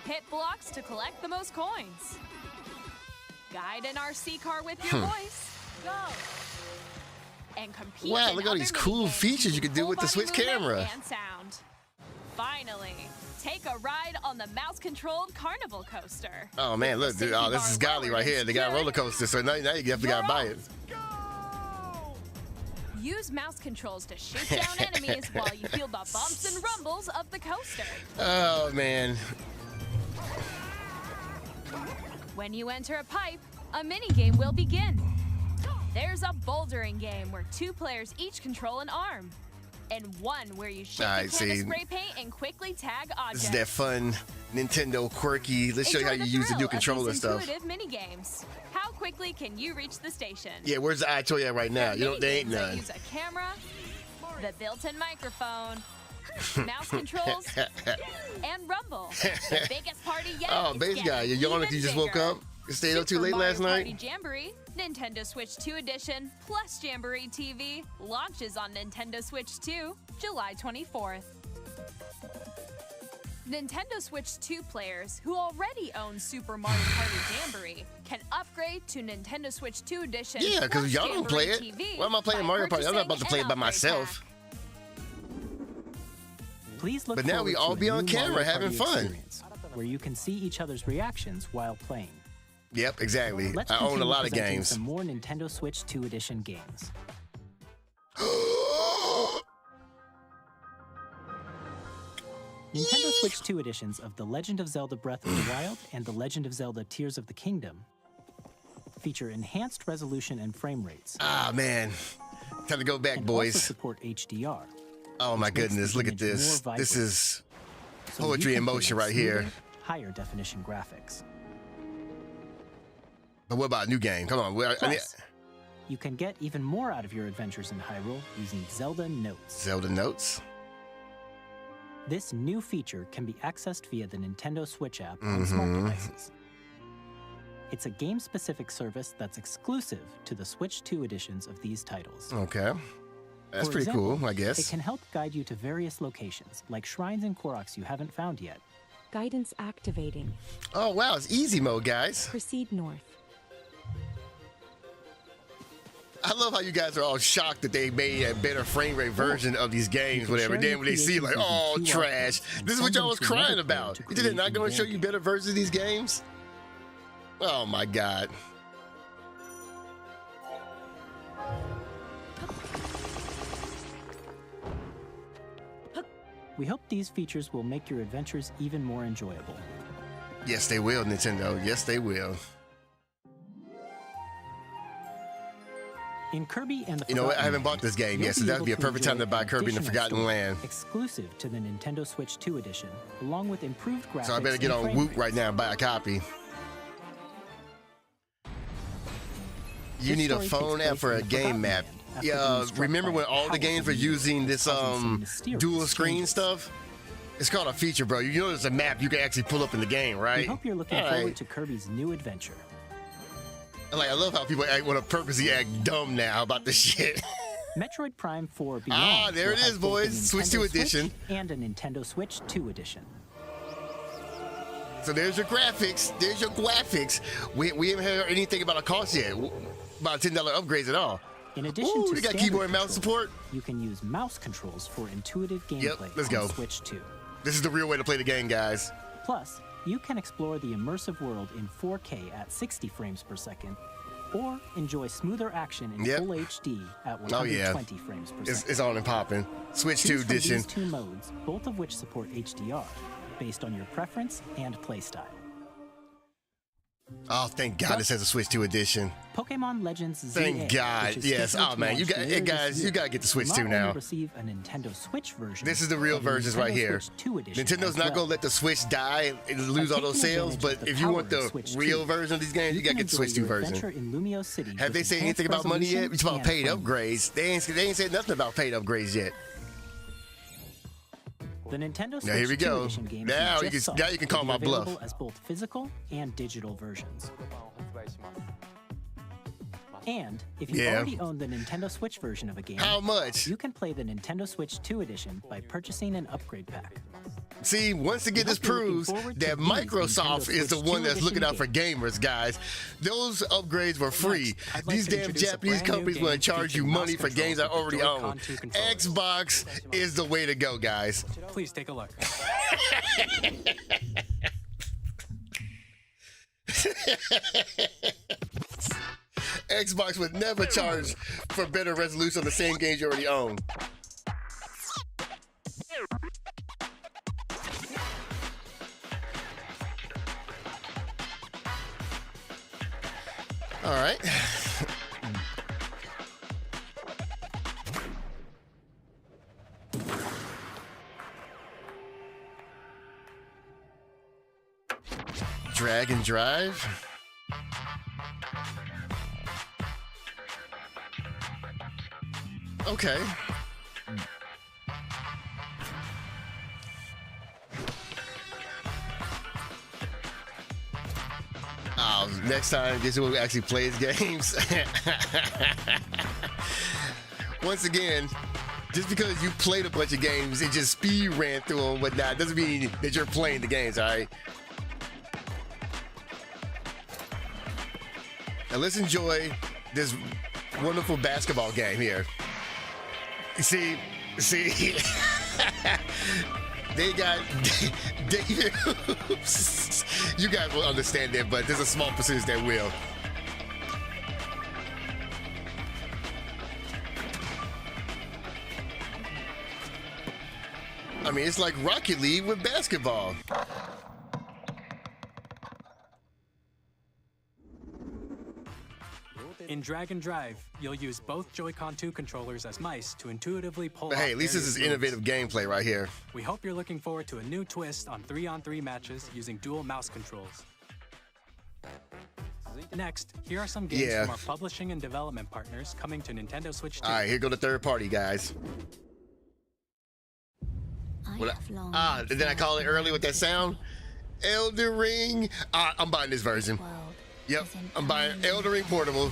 Hit blocks to collect the most coins. Guide an RC car with your voice. Go. And compete.
Wow, look at all these cool features you can do with the Switch camera.
And sound. Finally, take a ride on the mouse-controlled carnival coaster.
Oh man, look, dude, this is godly right here. They got a roller coaster, so now you definitely gotta buy it.
Use mouse controls to shoot down enemies while you feel the bumps and rumbles of the coaster.
Oh man.
When you enter a pipe, a mini-game will begin. There's a bouldering game where 2 players each control an arm, and one where you shake the can of spray paint and quickly tag objects.
This is that fun Nintendo quirky. Let's show you how you use the new controller stuff.
Intuitive mini-games. How quickly can you reach the station?
Yeah, where's the iToy at right now? They ain't none.
Use a camera, the built-in microphone, mouse controls, and rumble. The biggest party yet.
Oh, base guy, you yawning if you just woke up? You stayed up too late last night?
Party Jamboree, Nintendo Switch 2 Edition, plus Jamboree TV, launches on Nintendo Switch 2, July 24th. Nintendo Switch 2 players who already own Super Mario Party Jamboree can upgrade to Nintendo Switch 2 Edition.
Yeah, because y'all don't play it.
TV
Why am I playing Mario Party? I'm not about to play it by myself.
Please look
But now we all be on camera having fun.
Where you can see each other's reactions while playing.
Yep, exactly.
Let's
I own a lot of
presenting
games.
Some more Nintendo Switch 2 Edition games. Nintendo Switch 2 editions of The Legend of Zelda Breath of the Wild and The Legend of Zelda Tears of the Kingdom feature enhanced resolution and frame rates.
Ah, man. Time to go back,
and
boys.
Also support HDR.
Oh, my goodness. Look at this. This is poetry in motion right here.
Higher definition graphics.
But what about a new game? Come on.
Plus, you can get even more out of your adventures in Hyrule using Zelda Notes.
Zelda Notes?
This new feature can be accessed via the Nintendo Switch app on smart devices. It's a game-specific service that's exclusive to the Switch 2 editions of these titles.
Okay. That's
For
pretty
example,
cool, I guess.
It can help guide you to various locations, like shrines and Koroks you haven't found yet.
Guidance activating.
Oh, wow. It's easy mode, guys.
Proceed north.
I love how you guys are all shocked that they made a better frame rate version of these games, whatever. Then when they see, like, oh, trash. This is what y'all was crying about. You did not going to show you better versions of these games? Oh, my God.
We hope these features will make your adventures even more enjoyable.
Yes, they will, Nintendo. Yes, they will.
In Kirby and the
You know what? I haven't bought this game yet, so that would be a perfect time to buy Kirby and the Forgotten Land.
Exclusive to the Nintendo Switch 2 edition, along with improved graphics.
So I better get on Woot right now and buy a copy. You need a phone app for a game map. Yeah, remember when all the games were using this dual screen stuff? It's called a feature, bro. You know there's a map you can actually pull up in the game, right?
We hope you're looking forward to Kirby's new adventure.
Like, I love how people want to purposely act dumb now about this shit.
Metroid Prime 4 Beyond.
Ah, there it is, boys. Switch 2 edition.
And a Nintendo Switch 2 edition.
So there's your graphics. There's your graphics. We haven't heard anything about a cost yet. About $10 upgrades at all.
In addition to
they got keyboard and mouse support.
You can use mouse controls for intuitive gameplay
Yep, let's go.
on Switch 2.
This is the real way to play the game, guys.
Plus, you can explore the immersive world in 4K at 60 frames per second, or enjoy smoother action in full HD at 120 frames per second.
It's on and popping. Switch 2 edition.
These two modes, both of which support HDR, based on your preference and playstyle.
Oh, thank God this has a Switch 2 edition.
Pokemon Legends ZA.
Thank God. Yes. Oh, man. You got guys, you got to get the Switch 2 now.
Receive a Nintendo Switch version.
This is the real versions right here. Nintendo's not going to let the Switch die and lose all those sales, but if you want the real version of these games, you got to get the Switch 2 version. Have they said anything about money yet? It's about paid upgrades. They ain't said nothing about paid upgrades yet.
The Nintendo Switch
now here we go.
2 edition games
Now you can call my bluff.
As both physical and digital versions. And if you already own the Nintendo Switch version of a game,
how much?
You can play the Nintendo Switch 2 edition by purchasing an upgrade pack.
See, once again, this proves that Microsoft is the one that's looking out for gamers, guys. Those upgrades were free. These damn Japanese companies want to charge you money for games I already own. Xbox is the way to go, guys.
Please take a look.
Xbox would never charge for better resolution on the same games you already own. All right. Drag and drive. Okay. Next time, this is when we actually play games. Once again, Just because you played a bunch of games and just speed ran through them, whatnot, doesn't mean that you're playing the games, all right? Now let's enjoy this wonderful basketball game here. See, they got David. You guys will understand that, but there's a small percentage that will. I mean, it's like Rocket League with basketball.
In Drag and Drive, you'll use both Joy-Con 2 controllers as mice to intuitively pull
But hey, at least this is innovative gameplay right here.
We hope you're looking forward to a new twist on 3-on-3 matches using dual mouse controls. Next, here are some games from our publishing and development partners coming to Nintendo Switch 2.
All right, here go the third party, guys. Did I call it early with that sound? Elden Ring. I'm buying this version. Yep, I'm buying Elden Ring Portable.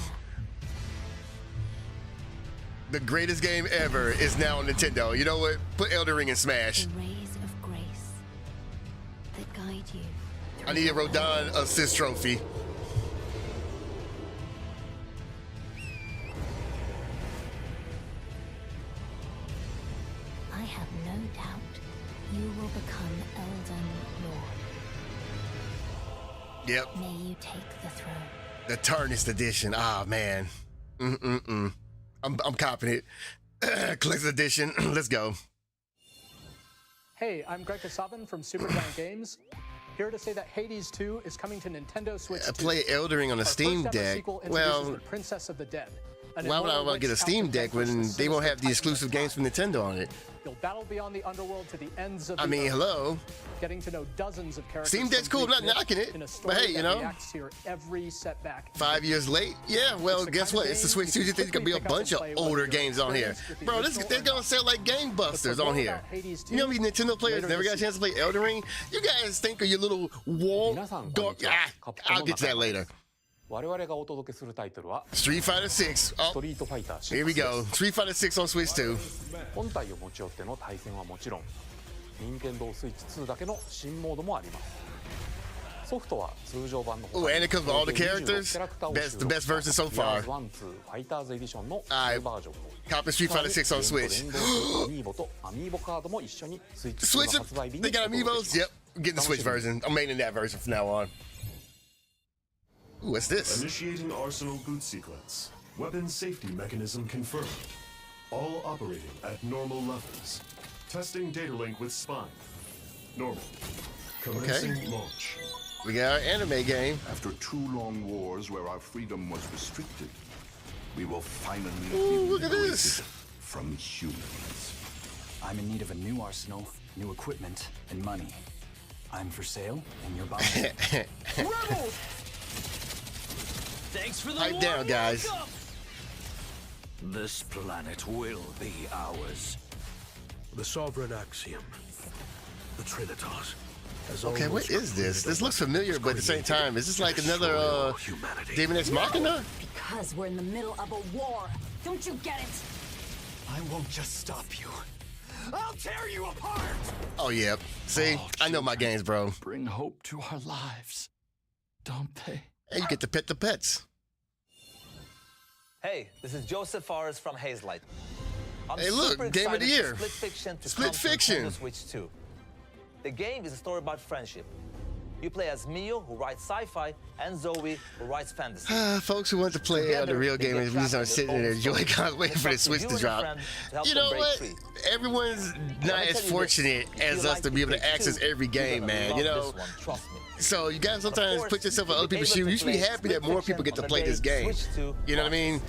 The greatest game ever is now on Nintendo. You know what? Put Elden Ring in Smash.
The rays of grace that guide you.
I need a Rodon assist trophy.
I have no doubt you will become Elden Lord.
Yep.
May you take the throne.
The Tarnished Edition. Ah, man. I'm confident. Collector's Edition. Let's go.
Hey, I'm Greg Kasavin from Supergiant Games. Here to say that Hades 2 is coming to Nintendo Switch 2.
I play Elden Ring on a Steam Deck. Well,
the Princess of the Dead.
why would I want to get a Steam Deck when they won't have the exclusive games from Nintendo on it?
You'll battle beyond the underworld to the ends of
I mean, hello.
Getting to know dozens of characters.
Steam Deck's cool, I'm not knocking it. But hey, you know,
every setback.
5 years late? Yeah, well, guess what? It's the Switch 2. You think there's going to be a bunch of older games on here. Bro, they're going to sell like gangbusters on here. You know how many Nintendo players never got a chance to play Elden Ring? You guys think of your little wall dark. I'll get to that later. Street Fighter 6. Oh, here we go. Street Fighter 6 on Switch 2.
本体を持ち寄っての対戦はもちろん、任天堂スイッチ2だけの新モードもあります。ソフトは通常版の方
Oh, and it comes with all the characters. The best version so far.
1、2、ファイターズエディションの2バージョン。
Copy Street Fighter 6 on Switch.
アミーボとアミーボカードも一緒にスイッチ2
Switch
の発売日に
They got amiibos? Yep. I'm getting the Switch version. I'm maining that version from now on. Ooh, what's this?
Initiating Arsenal boot sequence. Weapon safety mechanism confirmed. All operating at normal levels. Testing data link with spine. Normal. Commencing launch.
We got our anime game.
After 2 long wars where our freedom was restricted, we will finally
Ooh,
be
look at
liberated
this.
from humans.
I'm in need of a new arsenal, new equipment, and money. I'm for sale, and you're buying.
Rebels! Thanks for the
Pipe down, guys.
This planet will be ours.
The sovereign axiom. The Trinitas.
Okay, what is this? This looks familiar, but at the same time, is this like another Demon Ex Machina?
Because we're in the middle of a war. Don't you get it?
I won't just stop you. I'll tear you apart!
Oh, yeah. See? I know my games, bro.
Bring hope to our lives, don't they?
Hey, you get to pet the pets.
Hey, this is Joseph Forrest from Hazelight. I'm
Hey, look,
super
Game of the
excited
Year.
for Split Fiction to
Split
come to
Fiction.
Nintendo Switch 2. The game is a story about friendship. You play as Mio, who writes sci-fi, and Zoe, who writes fantasy.
Folks who want to play the real game and reason are sitting in their Joy-Con waiting for the Switch to drop. You know what? Everyone's not as fortunate as us to be able to access every game, man. You know? So you gotta sometimes put yourself in other people's shoes. You should be happy that more people get to play this game. You know what I mean?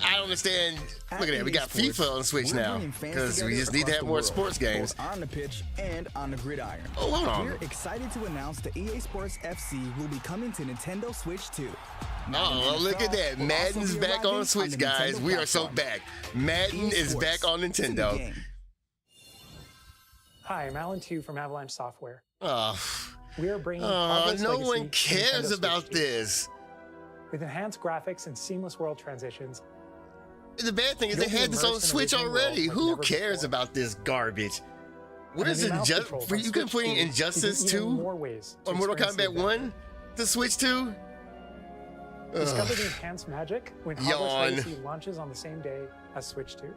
I don't understand. Look at that. We got FIFA on Switch now because we just need to have more sports games.
On the pitch and on the gridiron.
Oh, hold on.
We're excited to announce the EA Sports FC will be coming to Nintendo Switch 2.
Oh, look at that. Madden's back on Switch, guys. We are so back. Madden is back on Nintendo.
Hi, I'm Alan Tu from Avalanche Software.
Oh,
We are bringing
no one cares about this.
With enhanced graphics and seamless world transitions,
The bad thing is they had this on Switch already. Who cares about this garbage? What is Injustice? You can play Injustice 2 or Mortal Kombat 1 to Switch 2?
Discover the enhanced magic when Hogwarts Legacy launches on the same day as Switch 2.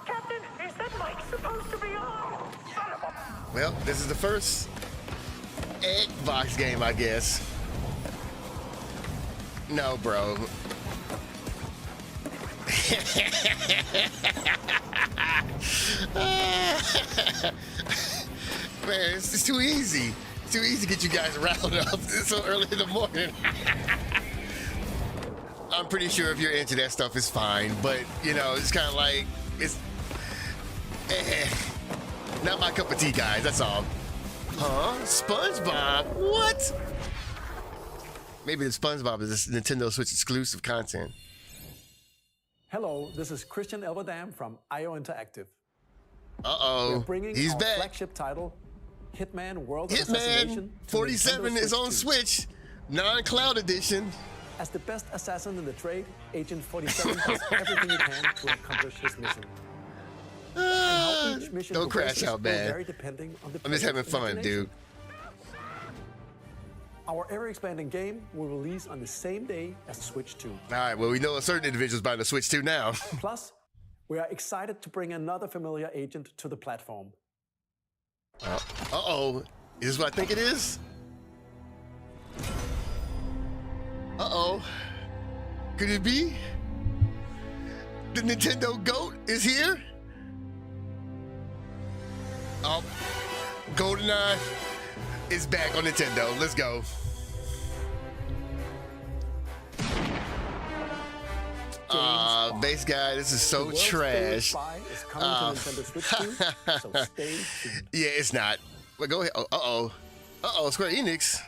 Captain, is that mic supposed to be on?
Well, this is the first XBOX game, I guess. No, bro. Man, it's too easy. It's too easy to get you guys riled up so early in the morning. I'm pretty sure if you're into that stuff, it's fine. But, you know, it's kind of like, it's not my cup of tea, guys. That's all. Huh? SpongeBob? What? Maybe the SpongeBob is this Nintendo Switch exclusive content.
Hello, this is Christian Elverdam from IO Interactive.
Uh-oh, he's back.
Flagship title, Hitman World of
Hitman
Assassination
47 is on Switch, non-cloud edition.
As the best assassin in the trade, Agent 47 does everything he can to accomplish his mission.
Don't crash out, man. I'm just having fun, dude.
Our ever-expanding game will release on the same day as Switch 2.
All right, well, we know a certain individual's buying the Switch 2 now.
Plus, we are excited to bring another familiar agent to the platform.
Uh-oh. Is this what I think it is? Uh-oh. Could it be? The Nintendo GOAT is here? Oh, GoldenEye is back on Nintendo. Let's go. Base guy, this is so trash. Yeah, it's not. But go ahead. Uh-oh. Uh-oh, Square Enix.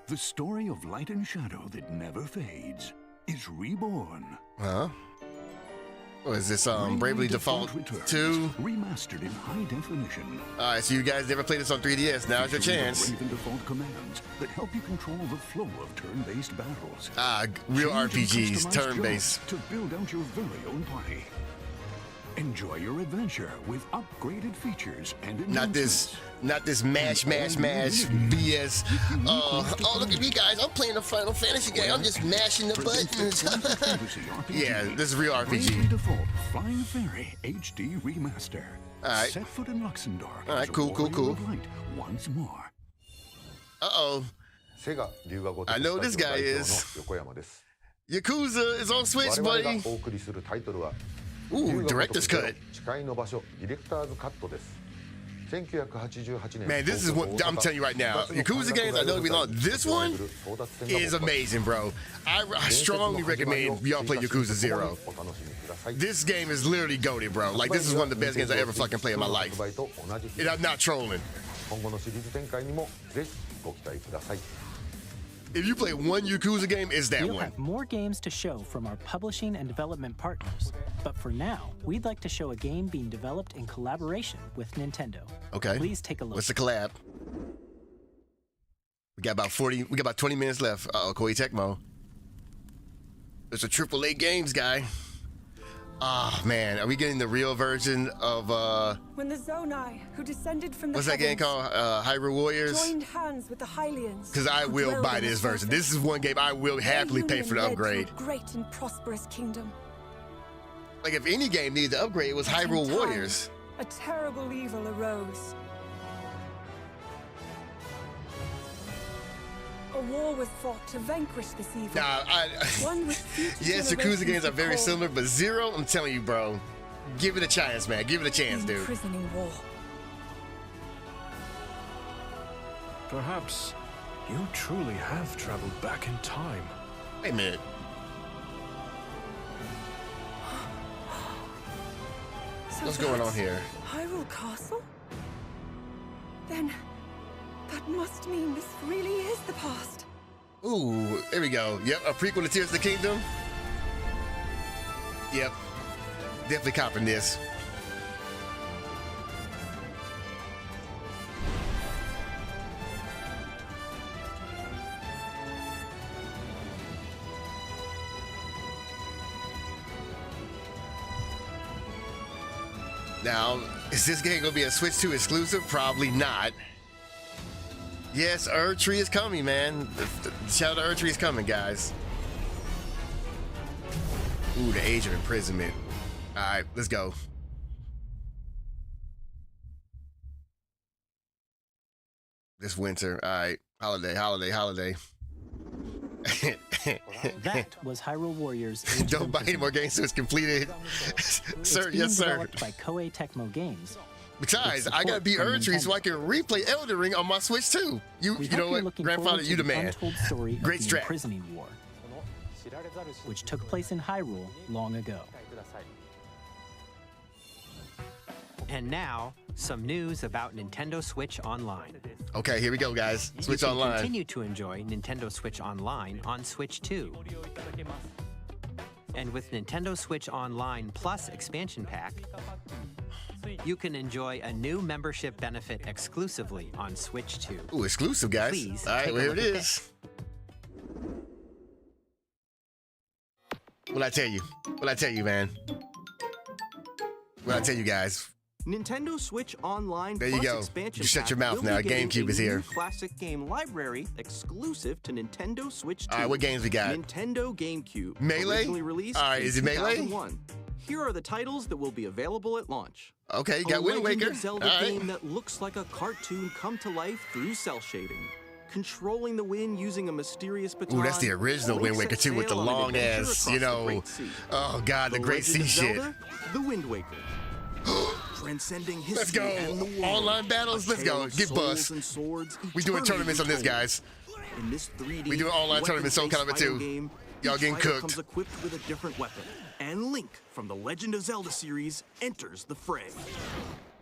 The story of light and shadow that never fades is reborn.
Huh? What is this, Bravely Default 2?
Remastered in high definition.
Alright, so you guys never played this on 3DS. Now's your chance.
Bravely Default commands that help you control the flow of turn-based battles.
Real RPGs, turn-based.
To build out your very own party. Enjoy your adventure with upgraded features and
not this mash BS. Oh, look at me, guys. I'm playing a Final Fantasy game. I'm just mashing the buttons. Yeah, this is real RPG.
Default Flying Fairy HD Remaster.
All right.
Set foot in Luxembourg.
All right, cool.
Once more.
Uh-oh. I know this guy is. Yakuza is on Switch, buddy. Ooh, director's cut. Man, this is what I'm telling you right now. Yakuza games, I know we long. This one is amazing, bro. I strongly recommend y'all play Yakuza 0. This game is literally goated, bro. Like, this is one of the best games I ever fucking played in my life. And I'm not trolling. If you play one Yakuza game, it's that
we'll
one.
Have more games to show from our publishing and development partners. But for now, we'd like to show a game being developed in collaboration with Nintendo.
Okay.
Please take a look.
What's the collab? We got about 20 minutes left. Uh-oh, Koei Tecmo. It's a AAA games guy. Ah, man. Are we getting the real version of,
When the Zonai, who descended from the
what's that game called? Hyrule Warriors?
Joined hands with the Hylians.
Because I will buy this version. This is one game I will happily pay for the upgrade.
Great and prosperous kingdom.
Like, if any game needed to upgrade, it was Hyrule Warriors.
A terrible evil arose. A war was fought to vanquish this evil. Yes,
Yakuza games are very similar, but Zero, I'm telling you, bro, give it a chance, man. Give it a chance, dude.
Imprisoning war.
Perhaps you truly have traveled back in time.
Wait a minute.
So
what's going on here?
Hyrule Castle? Then that must mean this really is the past.
Ooh, there we go. Yep, a prequel to Tears of the Kingdom. Yep, definitely copping this. Now, is this game gonna be a Switch 2 exclusive? Probably not. Yes, Erdtree is coming, man. Shout out to Erdtree is coming, guys. Ooh, the age of imprisonment. All right, let's go. This winter. All right, holiday.
That was Hyrule Warriors.
Don't buy any more games till it's completed. Sir, yes, sir.
Developed by Koei Tecmo Games.
Besides, I gotta beat Erdtree so I can replay Elden Ring on my Switch too. You know what, grandfather, you the man. Great strat.
Imprisoning War, which took place in Hyrule long ago.
And now, some news about Nintendo Switch Online.
Okay, here we go, guys. Switch
you can
Online.
Continue to enjoy Nintendo Switch Online on Switch 2. And with Nintendo Switch Online Plus Expansion Pack, you can enjoy a new membership benefit exclusively on Switch 2.
Ooh, exclusive, guys.
Please
all right,
take a
here
look
it
at
is. What'd I tell you? What'd I tell you, man? What'd I tell you guys?
Nintendo Switch Online
There you
Plus
go.
Expansion
You shut your
Pack
mouth
will
now.
be getting
GameCube is
a
here.
new classic game library exclusive to Nintendo Switch 2.
All right, what games we got?
Nintendo GameCube.
Melee?
Originally released
All right, is it
in
Melee?
2001. Here are the titles that will be available at launch.
Okay, you got Wind
Legend
Waker.
of Zelda
All right.
game that looks like a cartoon come to life through cell shading. Controlling the wind using a mysterious baton.
Ooh, that's the original Wind Waker too, with the long ass, you know. Oh God, the Great Sea shit.
The Wind Waker. Transcending history.
Let's go.
And the world.
Online battles. Let's go. Get bust. We doing tournaments on this, guys.
In this 3D
We doing online tournaments on Calibur 2. Y'all getting cooked.
Comes equipped with a different weapon, and Link from the Legend of Zelda series enters the fray.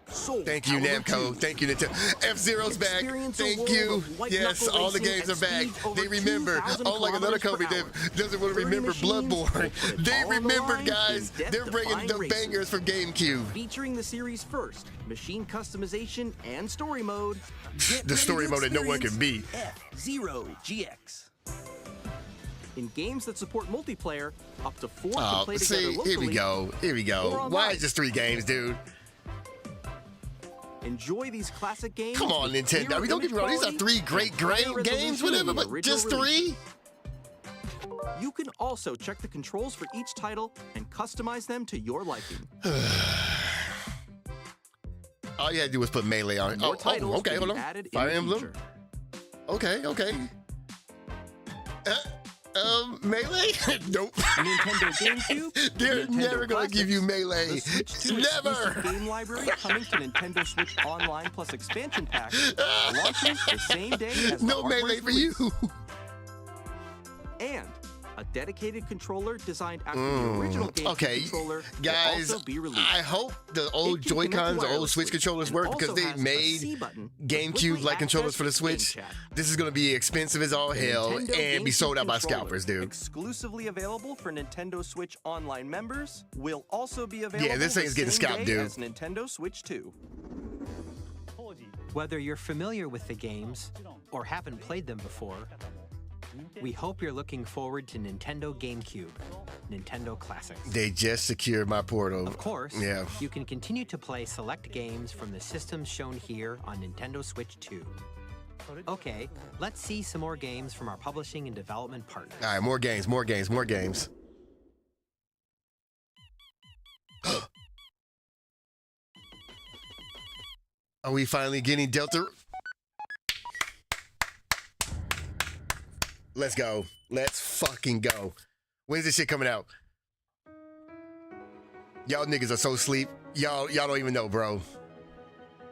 Soul
Thank you,
Calibur
Namco.
2.
Thank you, Nintendo. F-Zero's back.
Experience a
Thank
world
you.
of white
Yes,
knuckle
all the
racing
games
at
are back.
speeds over
They remember.
2,000
Unlike another
kilometers per
company
hour.
that doesn't want to
30
remember
machines
Bloodborne.
will put it
They
all on the
remember,
line
guys.
in
They're bringing the
death-defying
bangers from GameCube.
Featuring the series' first machine customization and story mode. Get
The
ready
story
to
mode that no one can beat.
F-Zero GX. In games that support multiplayer, up to 4 can
Oh,
play together
see,
locally.
here we go. Here we
or
go.
online.
Why is just 3 games, dude?
Enjoy these classic games.
Come on,
with
Nintendo. I mean, don't get me wrong. These are 3 great games, whatever, but just 3?
You can also check the controls for each title and customize them to your liking.
All you had to do was put Melee on.
More
Oh,
titles
okay,
will
hold
be
on.
added in
Fire
the
Emblem.
future.
Okay. Melee? Nope.
Nintendo GameCube.
They're
Nintendo
never gonna give you
Classics,
Melee.
the Switch 2
Never.
exclusive game library coming to Nintendo Switch Online Plus Expansion Pack launches the same day as the
No
hardware's
Melee for
release.
you.
And a dedicated controller designed after the original GameCube
Okay,
controller
guys,
will also be released.
I hope the old
It can connect
Joy-Cons, the old Switch
wirelessly
controllers
and
work because
also
they
has a
made
C button to
GameCube-like
quickly
controllers for the
access
Switch.
Game Chat.
This is gonna be expensive as all hell
Nintendo
and be
GameCube
sold out by
controller,
scalpers, dude.
Exclusively available for Nintendo Switch Online members, will also be available
this thing's
the
getting
same
scalped,
day
dude.
as Nintendo Switch 2.
Whether you're familiar with the games or haven't played them before, we hope you're looking forward to Nintendo GameCube, Nintendo Classics.
They just secured my portal.
Of course,
Yeah.
you can continue to play select games from the systems shown here on Nintendo Switch 2. Okay, let's see some more games from our publishing and development partners.
All right, more games. Are we finally getting Delta? Let's go. Let's fucking go. When's this shit coming out? Y'all niggas are so asleep. Y'all don't even know, bro.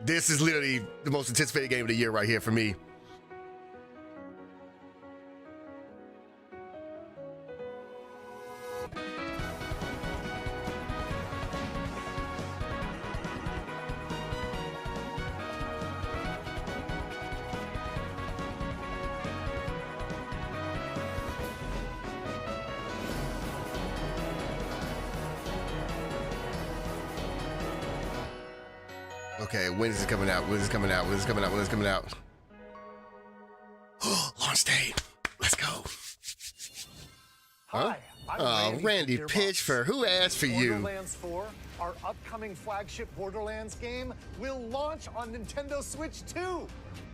This is literally the most anticipated game of the year right here for me. Okay, when is it coming out? When is it coming out? When is it coming out? When is it coming out? Launch date. Let's go.
Hi,
Oh, Randy Pitchford, who asked for you?
Borderlands 4, our upcoming flagship Borderlands game, will launch on Nintendo Switch 2.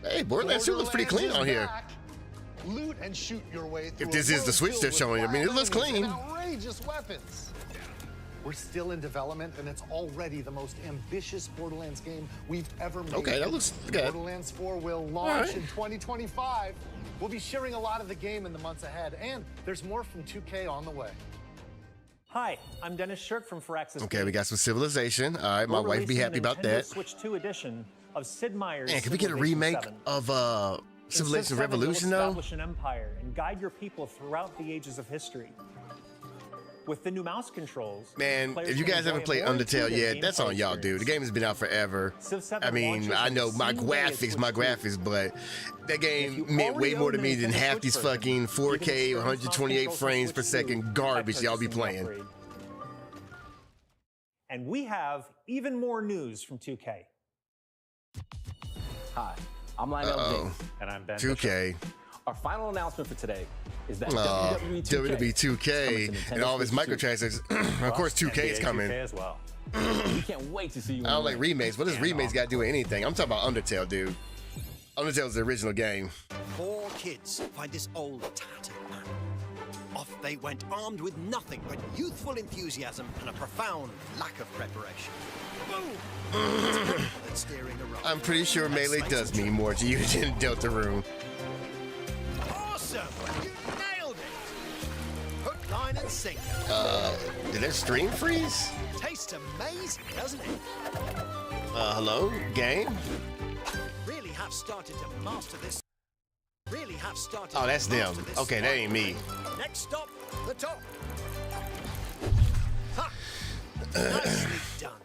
Hey, Borderlands 2 looks pretty clean on here.
Loot and shoot your way through
If this is the Switch they're showing, I mean, it looks clean.
Outrageous weapons. We're still in development, and it's already the most ambitious Borderlands game we've ever made.
Okay, that looks good.
Borderlands 4 will launch in 2025. We'll be sharing a lot of the game in the months ahead, and there's more from 2K on the way.
Hi, I'm Dennis Shirk from Firaxis.
Okay, we got some Civilization. All right, my wife be happy about that.
Switch 2 edition of Sid Meier's.
Man, can we get a remake of Civilization Revolution though?
Establish an empire and guide your people throughout the ages of history. With the new mouse controls,
man, if you guys haven't played Undertale yet, that's on y'all, dude. The game has been out forever. I mean, I know my graphics, but that game meant way more to me than half these fucking 4K, 128 frames per second garbage y'all be playing.
And we have even more news from 2K.
Hi, I'm Lionel James, and I'm Ben
2K.
Bishop. Our final announcement for today is that
WWE 2K and all of its microtransactions. Of course, 2K is coming.
As well. We can't wait to see you.
I don't like remakes. What does remakes got to do with anything? I'm talking about Undertale, dude. Undertale's the original game.
4 kids find this old tattered man. Off they went, armed with nothing but youthful enthusiasm and a profound lack of preparation. Boom!
I'm pretty sure Melee does mean more to you than Deltarune.
Awesome! You nailed it! Hook, line, and sinker.
Did their stream freeze?
Tastes amazing, doesn't it?
Hello? Game?
Really have started to master this. Really have started.
Oh, that's them. Okay, that ain't me.
Next stop, the top. Ha! Nicely done.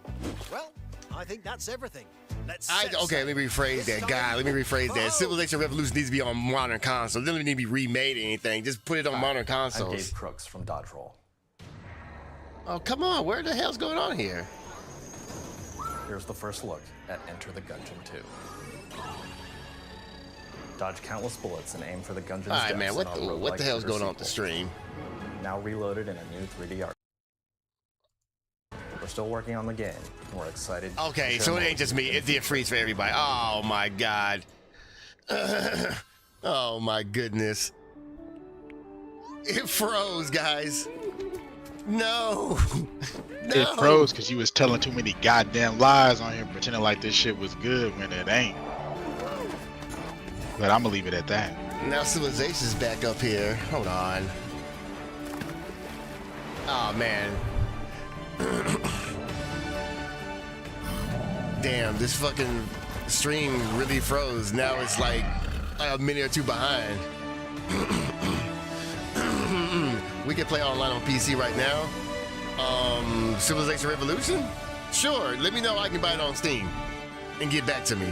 Well, I think that's everything.
Okay, let me rephrase that. God, let me rephrase that. Civilization Revolution needs to be on modern consoles. It doesn't need to be remade or anything. Just put it on modern consoles.
I'm Dave Crooks from Dodge Roll.
Oh, come on. What the hell's going on here?
Here's the first look at Enter the Gungeon 2. Dodge countless bullets and aim for the Gungeon's
depths. All right, man. What the hell's going on with the stream?
Now reloaded in a new 3D art. We're still working on the game. We're excited.
Okay, so it ain't just me. It did freeze for everybody. Oh my god. Oh my goodness. It froze, guys. No.
It froze because you was telling too many goddamn lies on here, pretending like this shit was good when it ain't. But I'm gonna leave it at that.
Now Civilization's back up here. Hold on. Oh man. Damn, this fucking stream really froze. Now it's like a minute or two behind. We can play online on PC right now. Civilization Revolution? Sure, let me know. I can buy it on Steam and get back to me.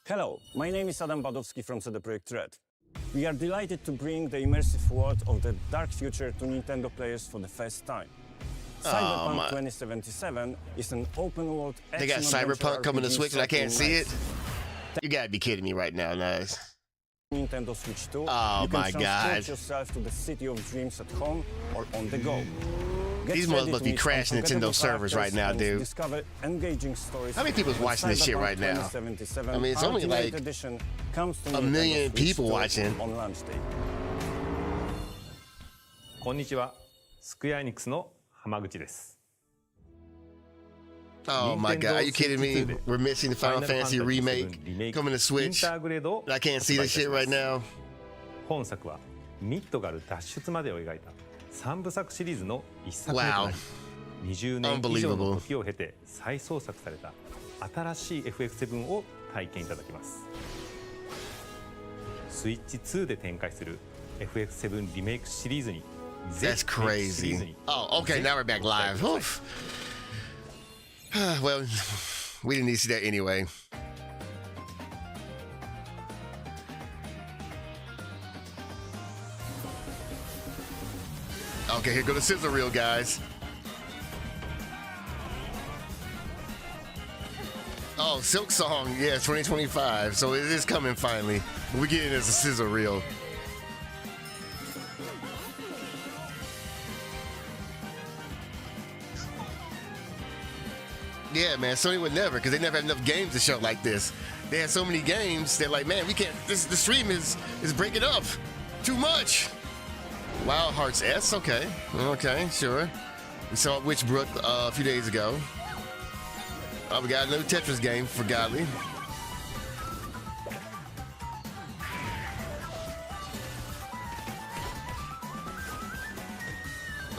Hello, my name is Adam Badowski from CD Projekt Red. We are delighted to bring the immersive world of the dark future to Nintendo players for the first time. Cyberpunk 2077 is an open-world action.
They got Cyberpunk coming to Switch and I can't see it? You gotta be kidding me right now, guys.
Nintendo Switch 2.
Oh
you can
my god.
transport yourself to the city of dreams at home or on the go.
These motherfuckers must be crashing Nintendo servers right now, dude. How many people's watching this shit right now? I mean, it's only like 1 million people watching.
こんにちは。スクエアエニックスの浜口です。
Oh my god, are you kidding me? We're missing the Final Fantasy remake coming to Switch. I can't see this shit right now.
本作はミッドガル脱出までを描いた3部作シリーズの1作目となり、20年以上の時を経て再創作された新しい FF7 を体験いただきます。スイッチ2で展開する FF7 リメイクシリーズに
That's crazy. Oh, okay, now we're back live. Oof. Well, we didn't need to see that anyway. Okay, here go the sizzle reel, guys. Oh, Silk Song, yeah, 2025. So it is coming finally. But we get it as a sizzle reel. Yeah, man, Sony would never, because they never had enough games to show like this. They had so many games, they're like, man, we can't, the stream is breaking up. Too much. Wild Hearts S, okay. Okay, sure. We saw Witchbrook a few days ago. Oh, we got a new Tetris game for Godly.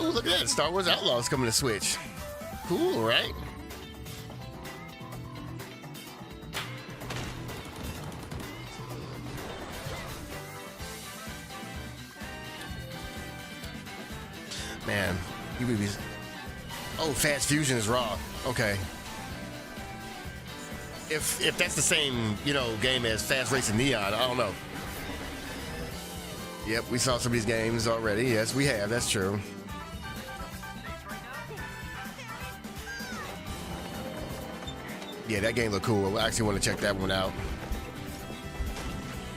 Oh, look at that. Star Wars Outlaws coming to Switch. Cool, right? Man, you would be... Oh, Fast Fusion is raw. Okay. If that's the same, you know, game as Fast Racing Neon, I don't know. Yep, we saw some of these games already. Yes, we have. That's true. Yeah, that game looked cool. I actually want to check that one out.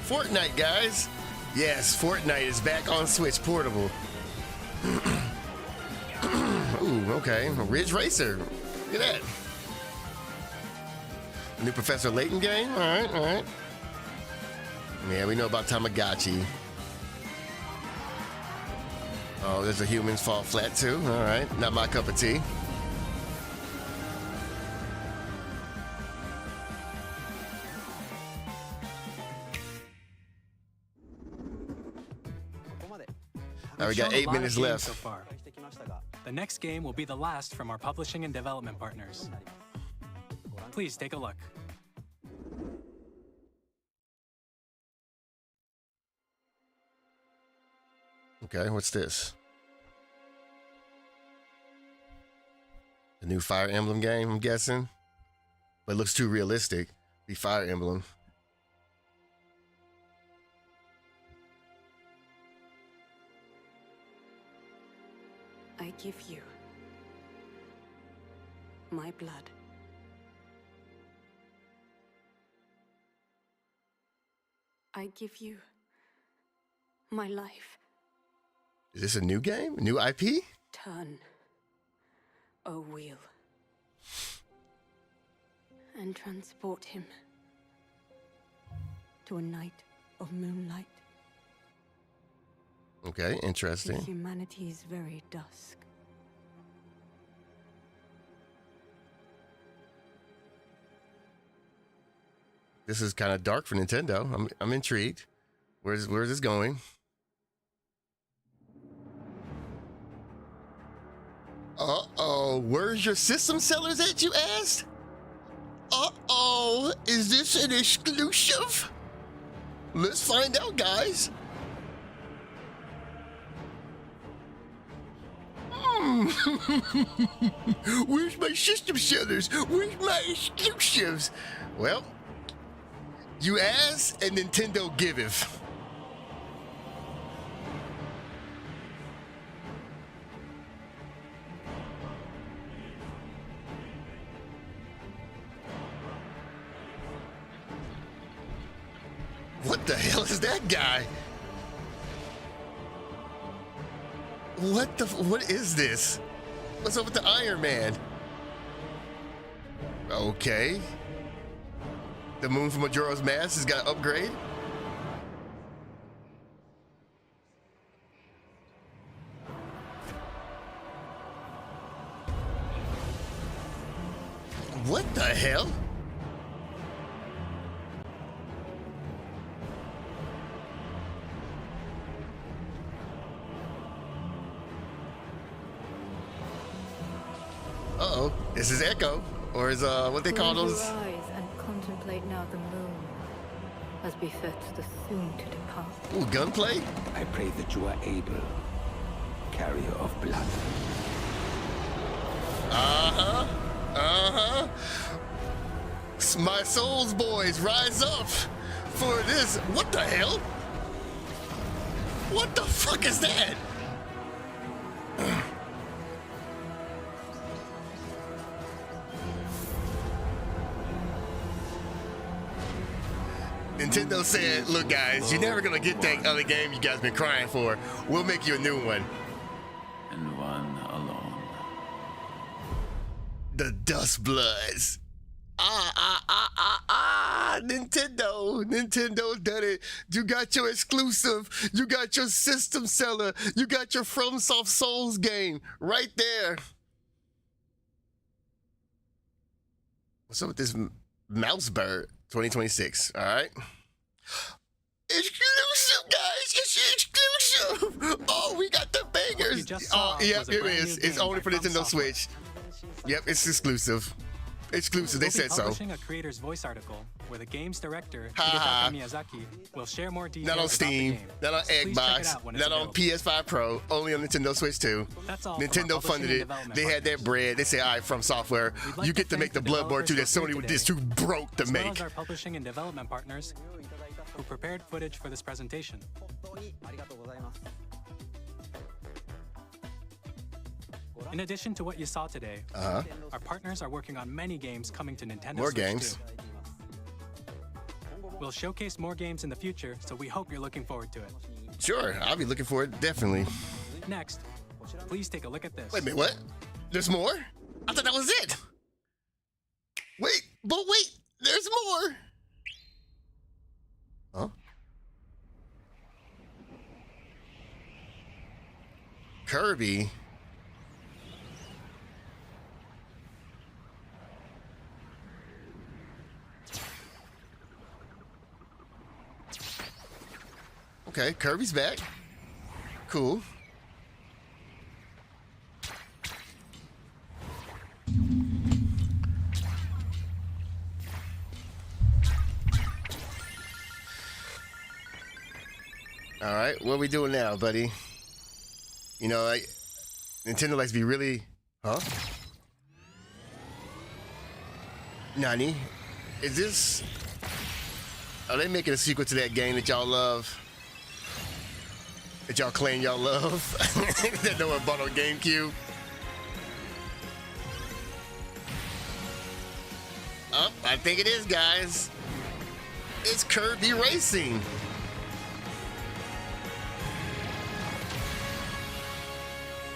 Fortnite, guys. Yes, Fortnite is back on Switch Portable. Ooh, okay. Ridge Racer. Look at that. New Professor Layton game? All right, all right. Yeah, we know about Tamagotchi. Oh, there's a Humans Fall Flat too. All right, not my cup of tea. All right, we got 8 minutes left.
So far. The next game will be the last from our publishing and development partners. Please take a look.
Okay, what's this? The new Fire Emblem game, I'm guessing. But it looks too realistic. Be Fire Emblem.
I give you my blood. I give you my life.
Is this a new game? New IP?
Turn a wheel and transport him to a night of moonlight.
Okay, interesting.
To humanity's very dusk.
This is kind of dark for Nintendo. I'm intrigued. Where's this going? Uh-oh, where's your system sellers at, you asked? Uh-oh, is this an exclusive? Let's find out, guys. Where's my system sellers? Where's my exclusives? Well, you ask and Nintendo giveth. What the hell is that guy? What is this? What's up with the Iron Man? Okay. The moon from Majora's Mask has got an upgrade. What the hell? Uh-oh, this is Echo, or is what they call those?
Rise and contemplate now the moon, as befits the soon to depart.
Ooh, gunplay?
I pray that you are able, carrier of blood.
Uh-huh, uh-huh. My Souls boys, rise up for this. What the hell? What the fuck is that? Nintendo said, look guys, you're never gonna get that other game you guys been crying for. We'll make you a new one.
And one alone.
The Dust Bloods. Nintendo done it. You got your exclusive. You got your system seller. You got your FromSoft Souls game right there. What's up with this mouse bird? 2026. All right. Exclusive, guys. It's exclusive. Oh, we got the bangers. Oh, yeah, it is. It's only for Nintendo Switch. Yep, it's exclusive. Exclusive, they said so.
Publishing a creator's voice article where the game's director, Hidetaka Miyazaki, will share more details
not on Steam,
about the game.
not on Xbox, not on PS5 Pro, only on Nintendo Switch 2.
That's all.
Nintendo funded it. They had their bread. They say, all right, From Software, you get to make the Bloodborne 2 that Sony is too broke to make.
As well as our publishing and development partners who prepared footage for this presentation. In addition to what you saw today, our partners are working on many games coming to Nintendo
More
Switch
games.
2. We'll showcase more games in the future, so we hope you're looking forward to it.
Sure, I'll be looking for it, definitely.
Next, please take a look at this.
Wait a minute, what? There's more? I thought that was it. Wait, there's more. Huh? Kirby. Okay, Kirby's back. Cool. All right, what are we doing now, buddy? You know, Nintendo likes to be really, Nani? Is this? Are they making a sequel to that game that y'all love? That y'all claim y'all love? That no one bought on GameCube? Oh, I think it is, guys. It's Kirby Racing.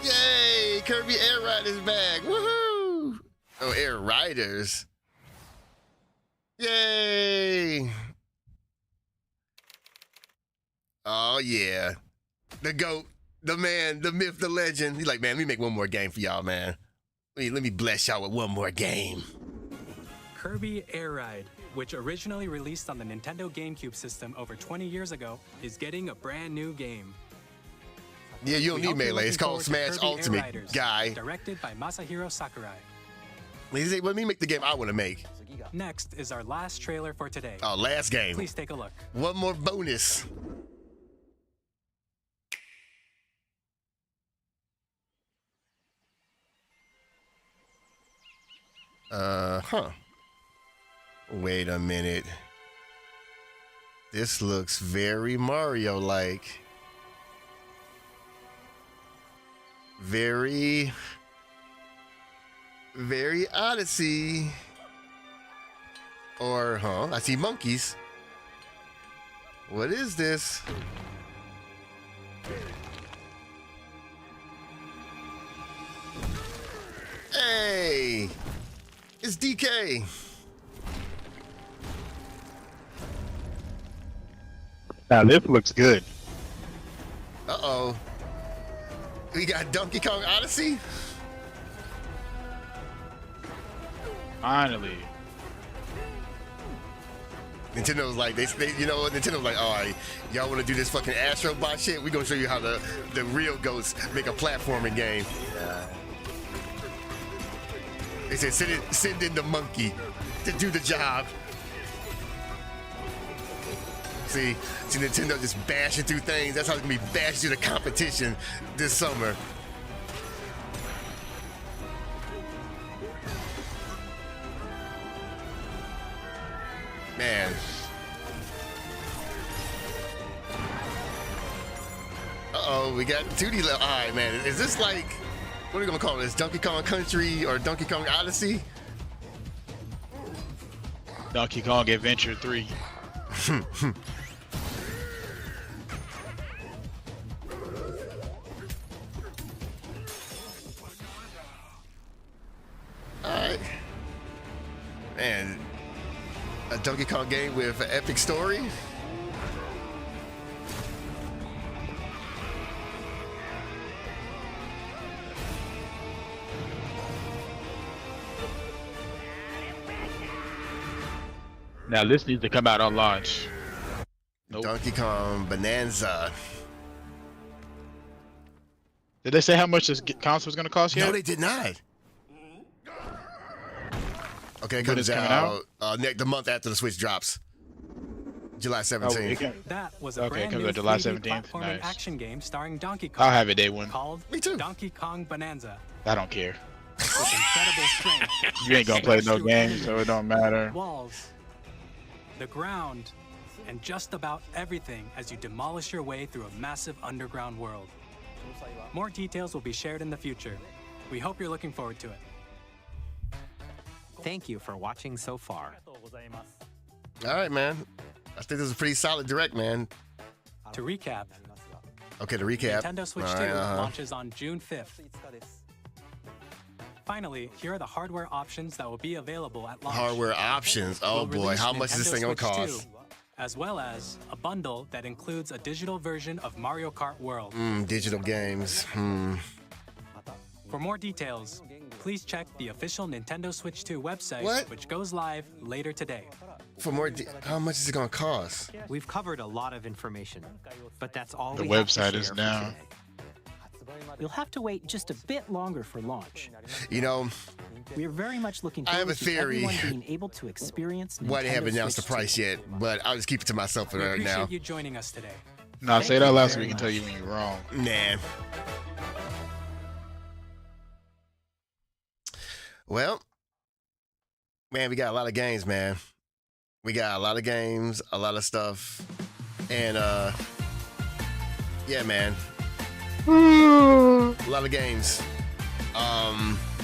Yay! Kirby Air Riders back. Woohoo! Oh, Air Riders. Yay! Oh, yeah. The GOAT, the man, the myth, the legend. He's like, man, let me make one more game for y'all, man. Let me bless y'all with one more game.
Kirby Air Ride, which originally released on the Nintendo GameCube system over 20 years ago, is getting a brand new game.
Yeah, you don't need Melee. It's called Smash Ultimate,
Riders,
guy.
Directed by Masahiro Sakurai.
Let me make the game I want to make.
Next is our last trailer for today.
Oh, last game.
Please take a look.
One more bonus. Wait a minute. This looks very Mario-like. Very Odyssey. Or, I see monkeys. What is this? Hey! It's DK.
Now this looks good.
Uh-oh. We got Donkey Kong Odyssey?
Finally.
Nintendo's like, Nintendo's like, all right, y'all want to do this fucking Astro Bot shit? We're going to show you how the real goats make a platforming game. They said send in the monkey to do the job. See, Nintendo just bashing through things. That's how it's going to be bashed through the competition this summer. Man. Uh-oh, we got 2D level. All right, man. Is this like, what are we going to call this? Donkey Kong Country or Donkey Kong Odyssey?
Donkey Kong Adventure 3.
Alright. Man, a Donkey Kong game with an epic story.
Now this needs to come out on launch. Nope.
Donkey Kong Bonanza.
Did they say how much this console was going to cost yet?
No, they did not. Okay, it
When
comes
it's coming
out the month after the Switch drops. July 17th.
That was a
Okay,
brand
comes
new
out July
3D
17th.
platforming
Nice.
action game starring Donkey Kong.
I'll have it day one.
Called
Me too.
Donkey Kong Bonanza.
I don't care.
With incredible strength.
You ain't gonna play no
Through
games,
enemies,
so it don't matter.
Walls, the ground, and just about everything as you demolish your way through a massive underground world. More details will be shared in the future. We hope you're looking forward to it.
Thank you for watching so far.
All right, man. I think this is a pretty solid direct, man.
To recap,
Okay, to recap.
Nintendo Switch
All
2
right,
launches on June 5th. Finally, here are the hardware options that will be available at launch.
Hardware options. Oh
We'll
boy,
release
how much is this
Nintendo
thing gonna
Switch
cost?
2, as well as a bundle that includes a digital version of Mario Kart World.
Digital games.
For more details, please check the official Nintendo Switch 2 website,
What?
which goes live later today.
For more, how much is it gonna cost?
We've covered a lot of information, but that's all
The
we have to
website
share
is
for
down.
today.
You'll have to wait just a bit longer for launch.
You know,
We're very much looking
I have
forward
a
to
theory
everyone being able to experience
why they haven't
Nintendo
announced the
Switch
price
2.
yet, but I'll just keep it to myself for
We
right
appreciate
now.
you joining us today.
No, say
Thank
that
you
last
very
week and tell
much.
you when you're wrong.
Nah. Well, man, we got a lot of games, man. We got a lot of games, a lot of stuff, and yeah, man, a lot of games.
A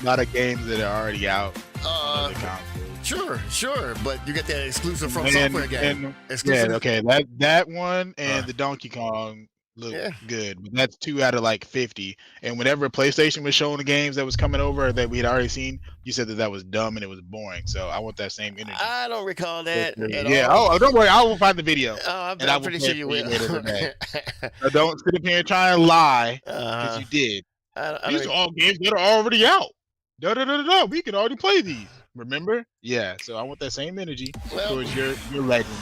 lot of games that are already out. on the console.
Sure, but you get that exclusive from software game. Exclusive.
Yeah, okay, that one and the Donkey Kong look good. But that's 2 out of like 50. And whenever PlayStation was showing the games that was coming over that we had already seen, you said that was dumb and it was boring. So I want that same energy.
I don't recall that at
Yeah.
all.
Oh, don't worry. I will find the video.
I'm
and I will
pretty
play
sure
it
you
for
will.
later today. So don't sit up here and try and lie because you did. These are all games that are already out. We can already play these. Remember? Yeah. So I want that same energy towards your legend.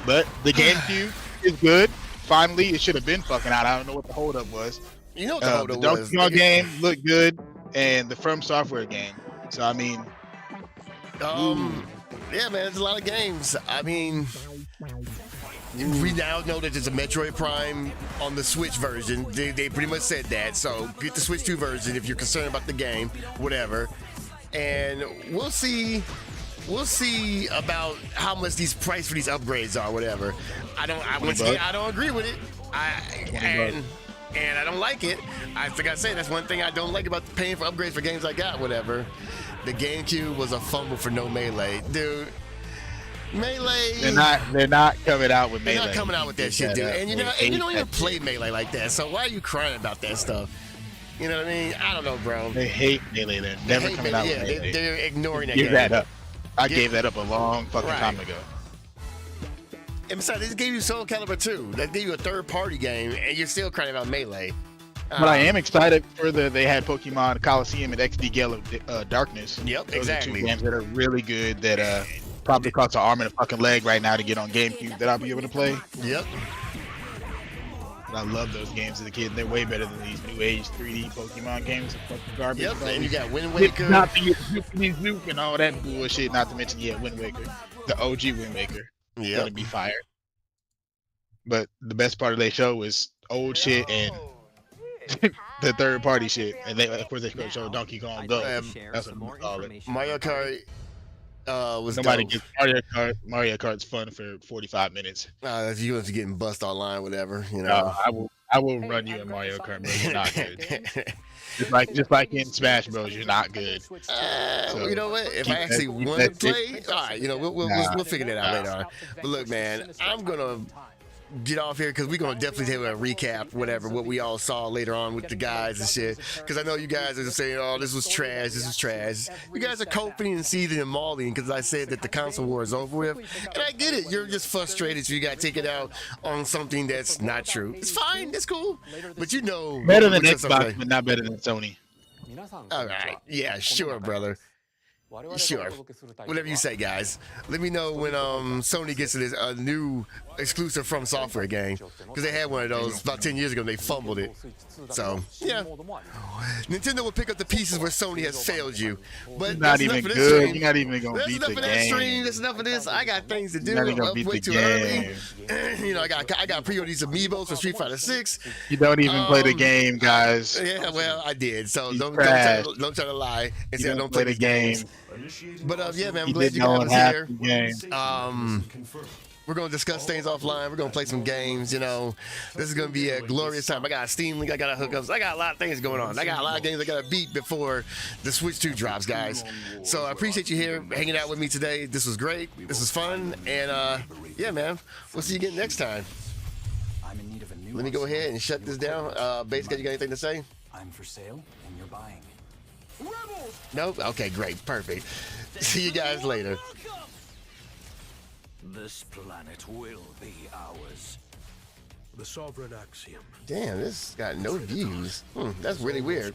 But the GameCube is good. Finally, it should have been fucking out. I don't know what the holdup was.
You know what the holdup
the
was.
Donkey Kong game looked good, and the From Software game. So I mean,
yeah, man, there's a lot of games. I mean, we now know that there's a Metroid Prime on the Switch version. They pretty much said that. So get the Switch 2 version if you're concerned about the game, whatever. And we'll see about how much these price for these upgrades are, whatever. I don't agree with it. And I don't like it. I think I said that's one thing I don't like about paying for upgrades for games I got, whatever. The GameCube was a fumble for no Melee, dude. Melee.
They're not coming out with Melee.
They're not coming out with that shit, dude. And you don't even play Melee like that. So why are you crying about that stuff? You know what I mean? I don't know, bro.
They hate Melee. They're never coming out with Melee.
They're ignoring that
Give
game.
that up. I gave that up a long fucking time ago.
And besides, they gave you Soul Calibur 2. They gave you a third-party game, and you're still crying about Melee.
But I am excited for they had Pokemon Coliseum and XD Gale of Darkness.
Yep,
Those
exactly.
are 2 games that are really good that probably cost an arm and a fucking leg right now to get on GameCube that I'll be able to play.
Yep.
And I love those games as a kid. They're way better than these new age 3D Pokemon games. Fucking garbage.
Yep, and you got Wind Waker.
Not to get Zoop and all that bullshit. Not to mention, Wind Waker. The OG Wind Waker.
Yeah.
Gonna be fired. But the best part of their show was old shit and the third party shit. And they, of course, they showed Donkey Kong Go. That's what we call it.
Mario Kart was
nobody
dope.
gets Mario Kart. Mario Kart's fun for 45 minutes.
If you have to getting bust online, whatever, you know.
I will run you in Mario Kart, but you're not good. just like in Smash Bros, you're not good.
So, you know what? If I actually want to play, all right, you know, we'll figure that out later on. But look, man, I'm gonna get off here because we're gonna definitely do a recap, whatever, what we all saw later on with the guys and shit. Because I know you guys are just saying, "Oh, this was trash. This was trash." You guys are coping and seething and mauling because I said that the console war is over with, and I get it. You're just frustrated, so you got to take it out on something that's not true. It's fine. It's cool. But you know,
better than Xbox, but not better than Sony.
All right. Yeah, sure, brother. Sure. Whatever you say, guys. Let me know when Sony gets to this new exclusive From Software game, because they had one of those about 10 years ago and they fumbled it. So, yeah. Nintendo will pick up the pieces where Sony has failed you. But
not even good. You're not even going to beat the game.
That's enough of that stream. That's enough of this. I got things to do. I'm way too early. You know, I got pre-order these amiibos for Street Fighter 6.
You don't even play the game, guys.
Yeah, well, I did. So don't try to lie and say I don't play the game. But yeah, man, I'm glad you guys are here. We're going to discuss things offline. We're going to play some games, you know. This is going to be a glorious time. I got a Steam Link. I got hookups. I got a lot of things going on. I got a lot of games I got to beat before the Switch 2 drops, guys. So I appreciate you here hanging out with me today. This was great. This was fun. And yeah, man, we'll see you again next time. Let me go ahead and shut this down. Basically, you got anything to say?
I'm for sale and you're buying.
Nope? Okay, great. Perfect. See you guys later.
This planet will be ours.
The sovereign axiom.
Damn, this got no views. That's really weird.